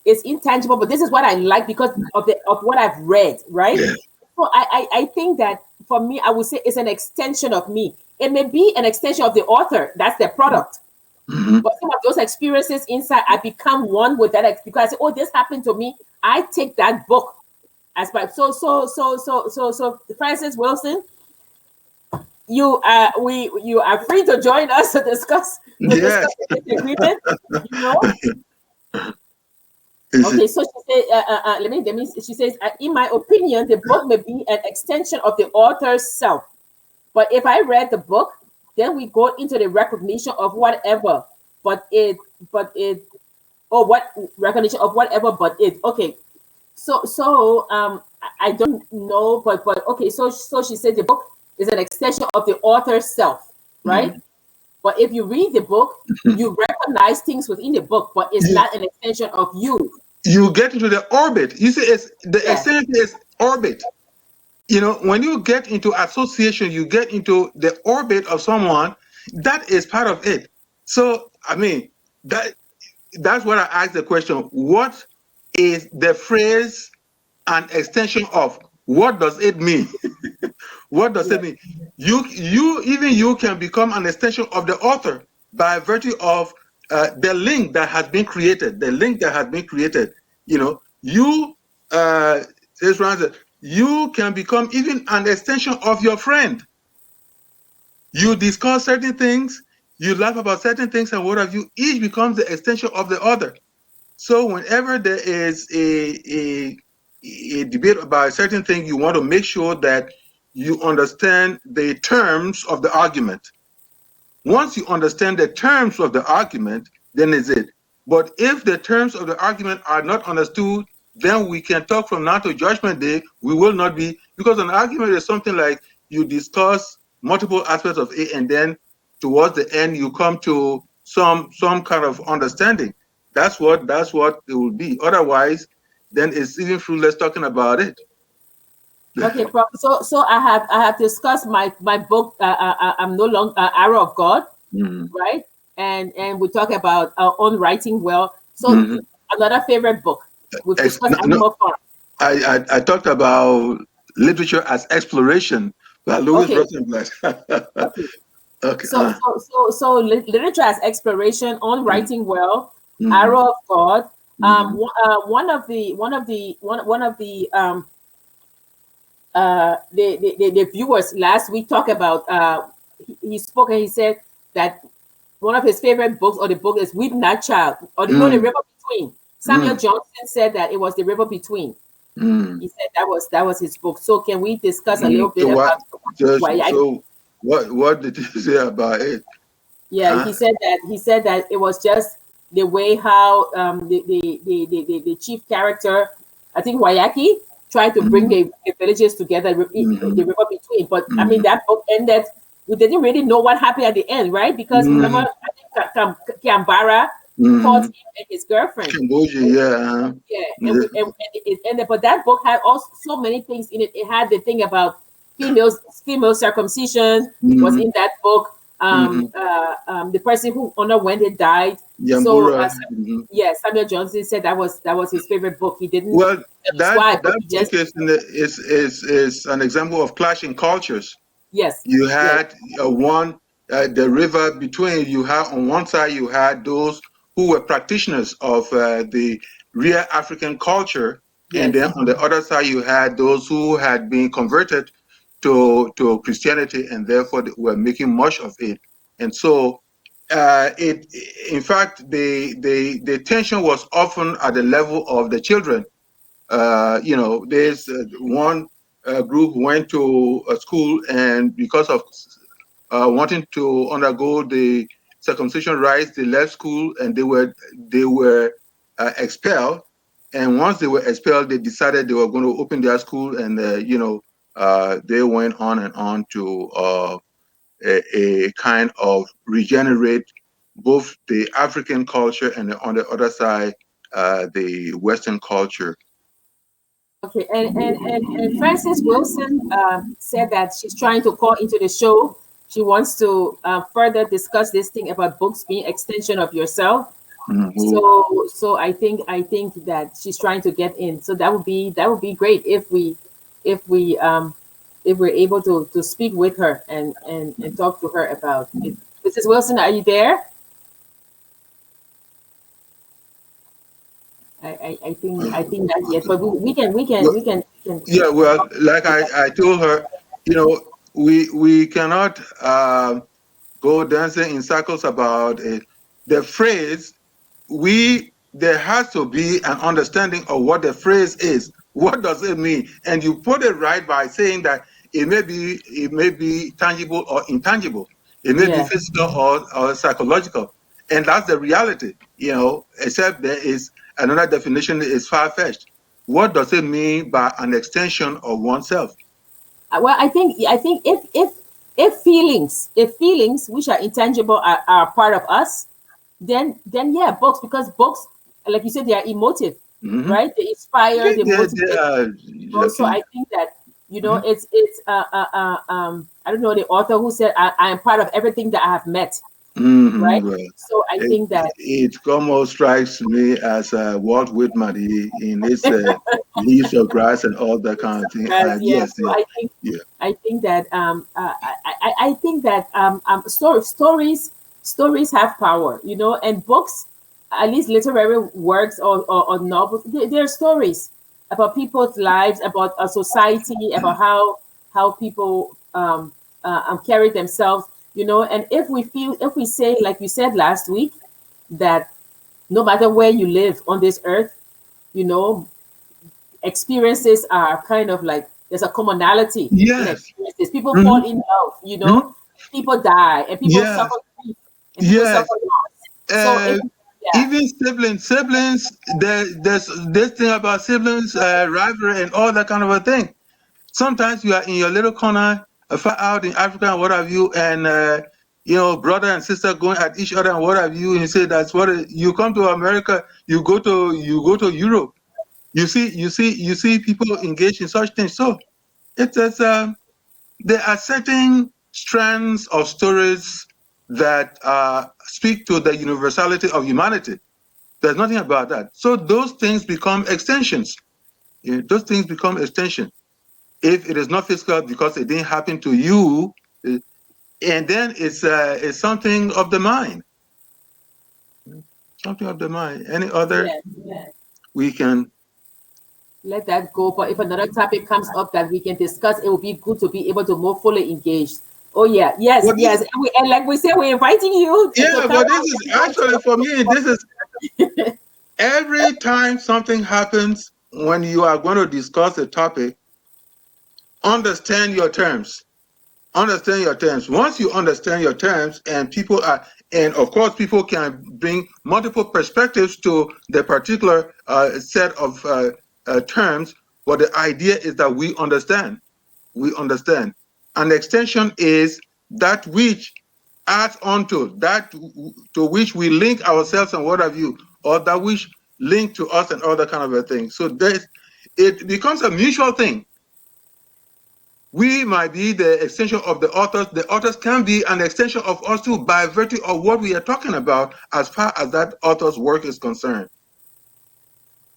is intangible, but this is what I like because of what I've read, right? Yeah. So I think that for me, I would say it's an extension of me. It may be an extension of the author, that's their product. Mm-hmm. But some of those experiences inside, I become one with that because I say, oh, this happened to me. I take that book as my so Francis Wilson, you are free to join us to discuss Yes. this agreement. You know. Is Okay, it? so she said, let me. She says, in my opinion, the book may be an extension of the author's self. But if I read the book, then we go into the recognition of whatever, but it, or what recognition of whatever, but it. Okay, I don't know, but okay, so she said the book is an extension of the author's self, right? Mm-hmm. But if you read the book, you recognize things within the book, but it's not an extension of you. You get into the orbit. You see, it's the Yeah. extension is orbit. You know, when you get into association, you get into the orbit of someone. That is part of it. So, I mean, that's what I asked the question. What is the phrase an extension of? What does it mean? What does Yeah. it mean? You can become an extension of the author by virtue of the link that has been created. The link that has been created. You know, says Ransom, you can become even an extension of your friend. You discuss certain things, you laugh about certain things, and what have you. Each becomes the extension of the other. So whenever there is a debate about a certain thing, you want to make sure that you understand the terms of the argument. Once you understand the terms of the argument, then is it. But if the terms of the argument are not understood, then we can talk from now to Judgment Day. We will not be, because an argument is something like you discuss multiple aspects of it, and then towards the end you come to some kind of understanding. That's what it will be. Otherwise, then it's even fruitless talking about it. Okay, so I have discussed my book. I'm no longer Arrow of God, Mhm. right? And we talk about our own writing well. So Mhm. another favorite book. We've discussed No, Animal Farm. I talked about literature as exploration by Louis Okay, Rosenblatt. okay. Okay. Literature as exploration, on writing well, Mhm. Arrow of God. Mhm. One of the viewers last week talked about he spoke and he said that one of his favorite books, or the book, is Weep Not Child, or no, The Mm. River Between. Samuel Mm. Johnson said that it was The River Between. Mm. He said that was his book. So can we discuss a Mm. little bit about why I So what did you say about it? Yeah, he said that it was just the way how the chief character, I think Wayaki, tried to bring Mhm, the villages together, the mhm, river between. But I mean, mhm, that book ended. We didn't really know what happened at the end, right? Because remember, mhm, I think Kiambara caught mhm. him and his girlfriend. Cambodia, yeah. Yeah, Yeah. and it ended. But that book had also so many things in it. It had the thing about females, female circumcision was Mhm, in that book. mhm. The person who underwent it died. So, Yambura. Mhm. yeah, Samuel Johnson said that was his favorite book. He didn't Well, tell us that why, but that he book just is an example of clashing cultures. yes, You yes, had the river between. You had on one side you had those who were practitioners of the real African culture, and then yes. on the other side you had those who had been converted to Christianity, and therefore they were making much of it. And so, it in fact the tension was often at the level of the children. There's one group went to a school, and because of wanting to undergo the circumcision rites, they left school and they were expelled. And once they were expelled, they decided they were going to open their school, and they went on and on to a kind of regenerate both the African culture and on the other side the Western culture. Okay, and Frances Wilson said that she's trying to call into the show. She wants to further discuss this thing about books being extension of yourself. Mhm. So I think that she's trying to get in. So that would be great if we if we're able to speak with her and talk to her about it. Mrs. Wilson, are you there? I think not yet, but we can Yeah, well, like I told her, we cannot go dancing in circles about it. The phrase, there has to be an understanding of what the phrase is. What does it mean? And you put it right by saying that it may be tangible or intangible. It may be yeah. physical or psychological. And that's the reality, except there is another definition is far-fetched. What does it mean by an extension of oneself? Well, I think if feelings which are intangible are part of us, then yeah, books, because books, like you said, they are emotive, Hmm. right? They inspire, they They motivate. are So lucky. I think that Mhm. it's I don't know the author who said I am part of everything that I have met, right? Well, So I it, think that it almost strikes me as Walt Whitman in his Leaves of Grass and all that kind of thing. yes, yes. Yes, So yes, yeah. I think that I think that stories have power, and books, at least literary works or novels, they're stories about people's lives, about a society, about how people carry themselves, and if we say, like you said last week, that no matter where you live on this earth, you know experiences are kind of like there's a commonality in Yes. experiences. People Hmm. fall in love, Hmm. people die, and people suffer Yes. grief, and people suffer Yes. loss. So Uh, yeah, Even siblings, there's this thing about siblings, rivalry, and all that kind of a thing. Sometimes you are in your little corner, far out in Africa and what have you, and brother and sister going at each other and what have you, and you say that's you come to America, you go to Europe, you see people engage in such things. So it's there are certain strands of stories that speak to the universality of humanity. There's nothing about that. So those things become extensions. Those things become extensions if it is not physical because it didn't happen to you, uh, and then it's something of the mind, something of the mind. Any other yeah, we can. let that go. But if another topic comes up that we can discuss, it will be good to be able to more fully engage. Oh yeah, yes, Well, yes, and like we said, we're inviting you to yeah, come but this out is and talk to actually for me. This is us. every time something happens when you are going to discuss a topic. Understand your terms. Understand your terms. Once you understand your terms, and people are And of course, people can bring multiple perspectives to the particular set of terms, but the idea is that we understand. We understand. An extension is that which adds on to that to which we link ourselves and what have you, or that which link to us and other kind of a thing. So it becomes a mutual thing. We might be the extension of the authors. The authors can be an extension of us too by virtue of what we are talking about as far as that author's work is concerned.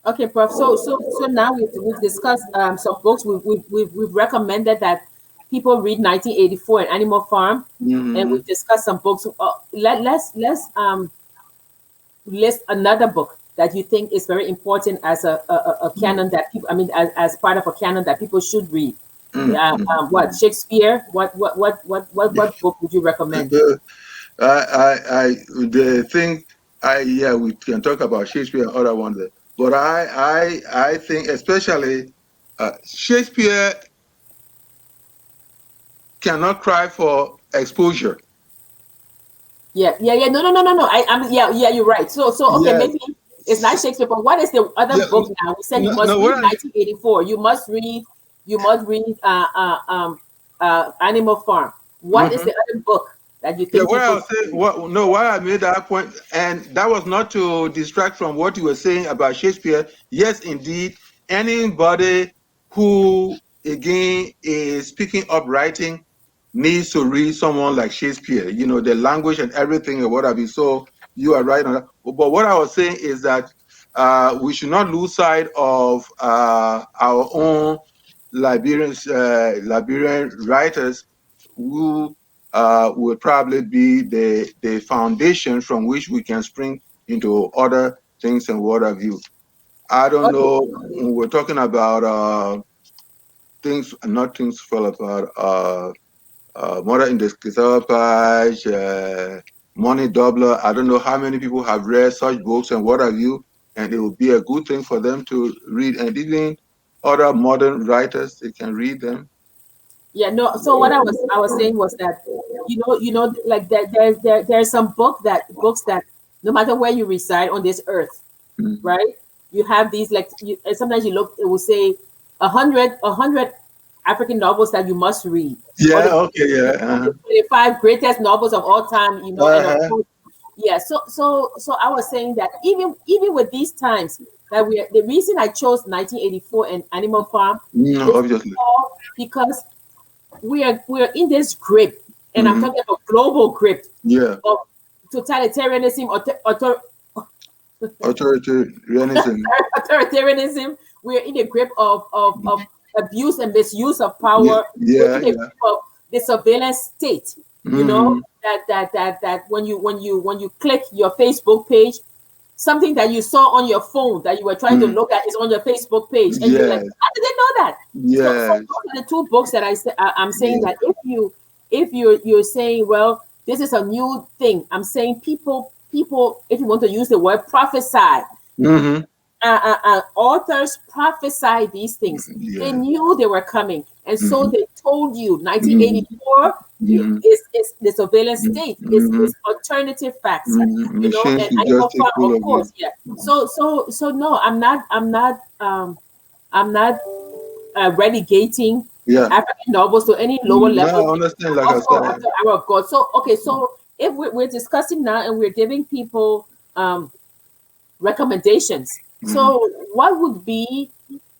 Okay, Prof. So now we've discussed some books. We've recommended that people read 1984 and Animal Farm, and Mm-hmm. we've discussed some books. Let's list another book that you think is very important as a canon that people. I mean, as part of a canon that people should read. What Mm-hmm. Shakespeare? What book would you recommend? The thing, yeah, we can talk about Shakespeare and other ones, but I think especially Shakespeare cannot cry for exposure. Yeah. No. I'm yeah. You're right. So okay, Yes, maybe it's not Shakespeare, but what is the other yeah, book now? We said you no, must no, read 1984. You must read Animal Farm. What is mhm. the other book that you Yeah, think what I people was saying, should read? why I made that point, and that was not to distract from what you were saying about Shakespeare. Yes, indeed, anybody who again is picking up writing needs to read someone like Shakespeare. You know, the language and everything and what have you. So you are right on that. But what I was saying is that we should not lose sight of our own Liberian writers who will probably be the foundation from which we can spring into other things and what have you. I don't Okay. know. We're talking about things, not things fall apart. Mother in the Cassava Patch, Money Doubler. I don't know how many people have read such books and what have you, and it would be a good thing for them to read. And even other modern writers, they can read them. Yeah, no. So what I was saying was that like there's some books that no matter where you reside on this earth, Mhm. right? You have these like and sometimes you look, it will say a hundred African novels that you must read, or Yeah. the Okay. Yeah. 25 greatest novels of all time, and of Uh-huh. course, yeah. So I was saying that even with these times that the reason I chose 1984 and Animal Farm is Obviously. because we are in this grip, and I'm Hmm. talking about global grip Yeah. of totalitarianism, Authoritarianism. authoritarianism. We're in the grip of abuse and misuse of Yeah. power. We're Yeah. in the Yeah. grip of the surveillance state. You know Hmm. that when you click your Facebook page, something that you saw on your phone that you were trying to Hmm. look at is on your Facebook page, and you're like, Yes. how did they know that? So Yes. those are the two books that I'm saying Yeah. that if you're saying, well, this is a new thing. I'm saying people, if you want to use the word prophesy, Hmm. authors prophesy these things. They Yeah. knew they were coming, and so Hmm. they told you Hmm. 1984 Hmm. is the surveillance state, Hmm. is alternative facts, Machines and will Animal just take Farm, hold of of you. course, yeah. So no, I'm not relegating Yeah. African novels to any lower No, level I understand. Like I of said. the hour of God. So okay, so if we're discussing now and we're giving people recommendations, Hmm. so what would be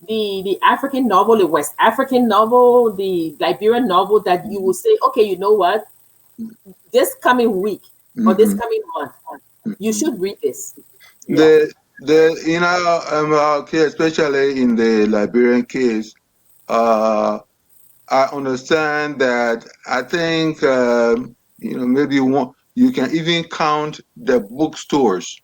the African novel, the West African novel, the Liberian novel that you will say, okay, you know what, this coming week or this Hmm. coming month, you should read this. Yeah. Okay, especially in the Liberian case, uh, I understand that. I think maybe one you can even count the bookstores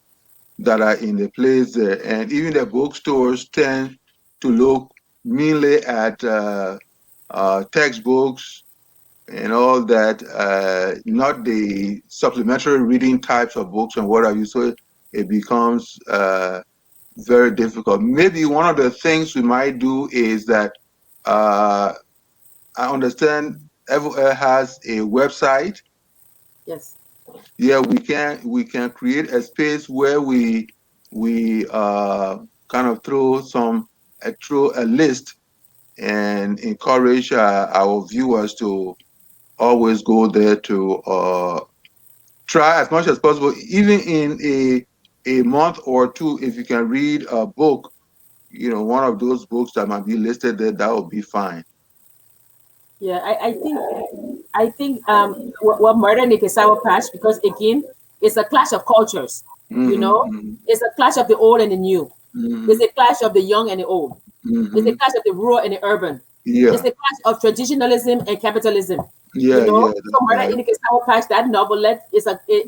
that are in the place there, and even the bookstores tend to look mainly at textbooks and all that, not the supplementary reading types of books and what have you. So it becomes very difficult. Maybe one of the things we might do is that uh, I understand FOL has a website, Yes. Yeah, we can create a space where we kind of throw a list and encourage our viewers to always go there to try as much as possible, even in a month or two. If you can read a book, one of those books that might be listed there, that would be fine. Yeah, I think what murder Nick is Sour Patch, because again, it's a clash of cultures. You Hmm. know, it's a clash of the old and the new. It's Hmm. a clash of the young and the old. It's a Hmm. clash of the rural and the urban. It's Yeah, a clash of traditionalism and capitalism. You yeah, know, yeah, so that's Murder right. in the Sour Patch, that novelette is a It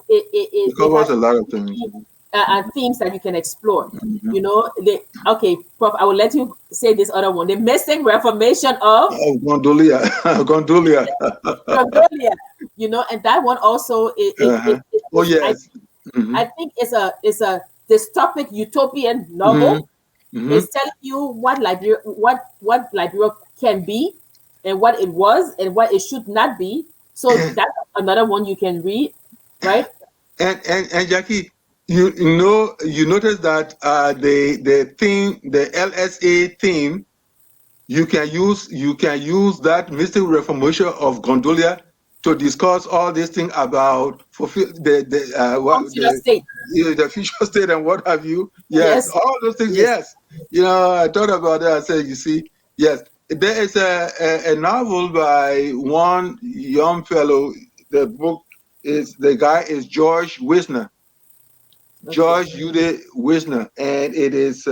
it covers has a lot of things. themes that you can explore. Hmm. You know, okay, Prof. I will let you say this other one, the missing reformation of Oh, Gondolia, Gondolia. Gondolia. You know, and that one also Uh-huh. Oh is yes. Hmm. I think it's a dystopic utopian Hmm. novel. Hmm. It's telling you what Liberia can be, and what it was, and what it should not be. So And that's another one you can read, right? and Jackie, you notice that the theme, the LSA theme, you can use that mystic reformation of Gondolia to discuss all these things about fulfill Functional state. the future state and what have you. Yes, Yes, all those things. yes. Yes, I thought about that. I said, you see, yes, there is a novel by one young fellow. The guy is George Wisner. Okay, George Ude Wisner, and it is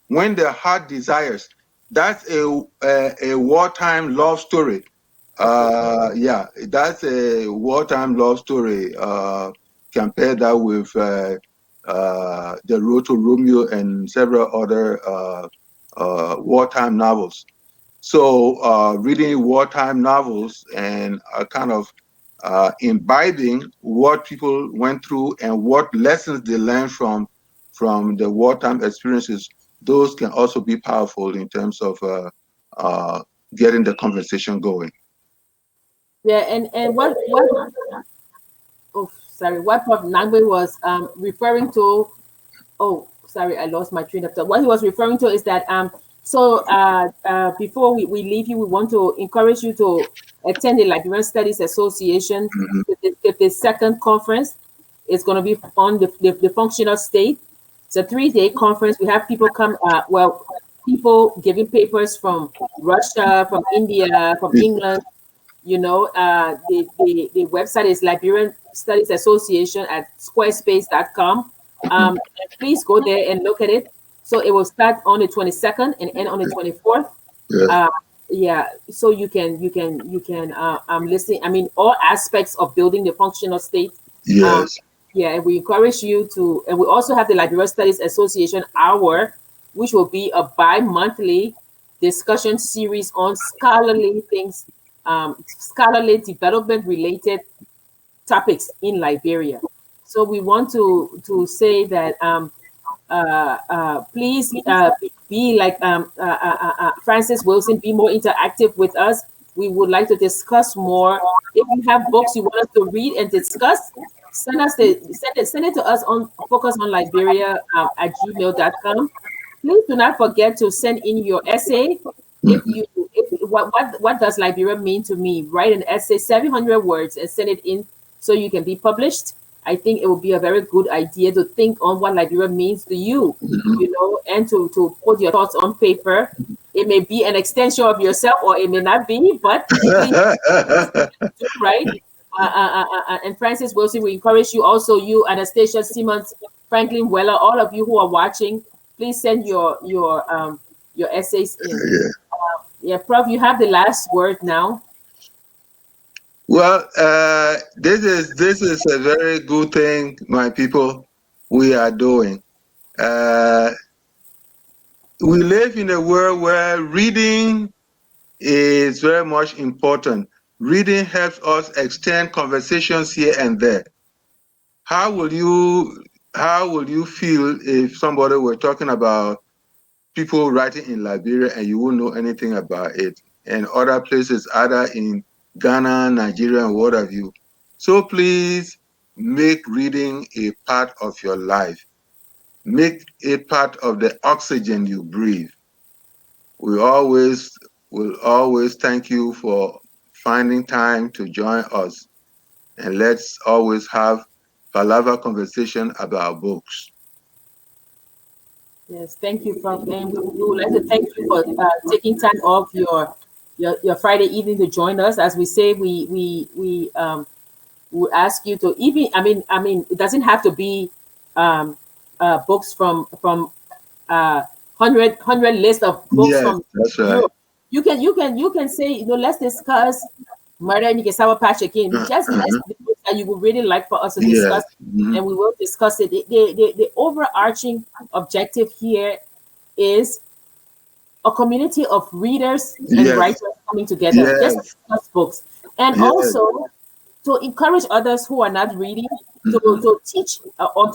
When the Heart Desires. That's a wartime love story. okay. Yeah, that's a wartime love story. Compare that with The Road to Romeo and several other wartime novels. So, reading wartime novels and kind of imbibing what people went through and what lessons they learned from the wartime experiences, those can also be powerful in terms of uh, getting the conversation going. Yeah, and what oh sorry, what Prof. Nagbe was referring to, oh sorry, I lost my train of thought. What he was referring to is that before we leave you, we want to encourage you to attend the Liberian Studies Association, Mhm. the second conference. It's going to be on the functional state. It's a 3-day conference. We have people come, people giving papers from Russia, from India, from England. You know, the website is Liberian Studies Association at squarespace.com. And please go there and look at it. So it will start on the 22nd and end on the 24th. Yeah. Uh, yeah, so you can listen. I mean, all aspects of building the functional state. Um, Yes. yeah, and we encourage you to, and we also have the Liberia Studies Association Hour, which will be a bi-monthly discussion series on scholarly things, scholarly development related topics in Liberia. So we want to say that please be like Francis Wilson, be more interactive with us. We would like to discuss more. If you have books you want us to read and discuss, send it to us on focus on Liberia at gmail.com. Please do not forget to send in your essay. Mhm. If what does Liberia mean to me? Write an essay, 700 words, and send it in so you can be published. I think it would be a very good idea to think on what Liberia means to you, and to put your thoughts on paper. It may be an extension of yourself, or it may not be, but please do right. And Francis Wilson, we encourage you also, you, Anastasia Simmons, Franklin Weller, all of you who are watching, please send your essays in. Yeah. Yeah, Prof, you have the last word now. Well, this is a very good thing, my people. We are doing. Uh, we live in a world where reading is very much important. Reading helps us extend conversations here and there. How will you how will you feel if somebody were talking about people writing in Liberia and you won't know anything about it, and other places, either in Ghana, Nigeria, and what have you? So please, make reading a part of your life. Make it part of the oxygen you breathe. We will always thank you for finding time to join us. And let's always have palaver conversation about books. Yes, thank you, Prof. And we would like to thank you for taking time off your Friday evening to join us. As we say, we ask you to even. I mean, it doesn't have to be um, books from hundred list of books Yes, from that's right. Europe. You can say, let's discuss Murder in Nigesawa Patch again. Just list the books that you would really like for us to Yes. discuss, and we will discuss it. The overarching objective here is a community of readers and Yes. writers coming together just to Yes. discuss books, and Yes. also to encourage others who are not reading Mhm. to teach or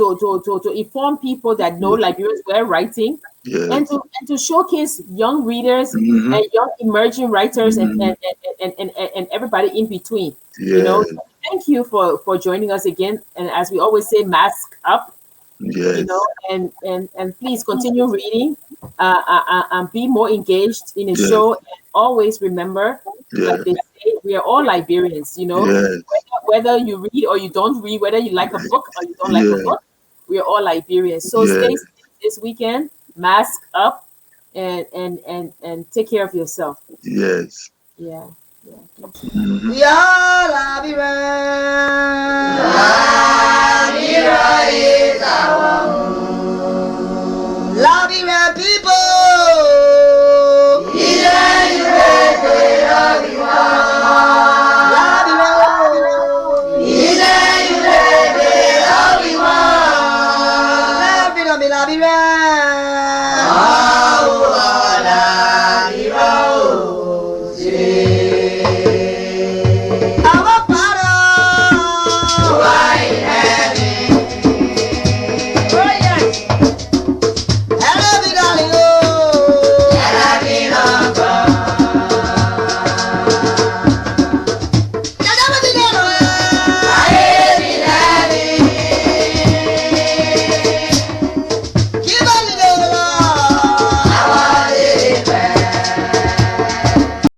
to inform people that know Liberians were writing, and Yes. to showcase young readers Mhm. and young emerging writers and Mhm. and everybody in between. Yes. So thank you for joining us again. And as we always say, mask up, Yes. and please continue reading, and be more engaged in the Yes. show. And always remember, like Yes. they say, we are all Liberians. Yes. Whether you read or you don't read, whether you like a book or you don't like a Yes. book, we are all Liberians. So stay Yes. safe this weekend, mask up, and take care of yourself. Yes. Yeah, yeah. Thank you. Mhm. We are Labira. Labira is our home. Labira people.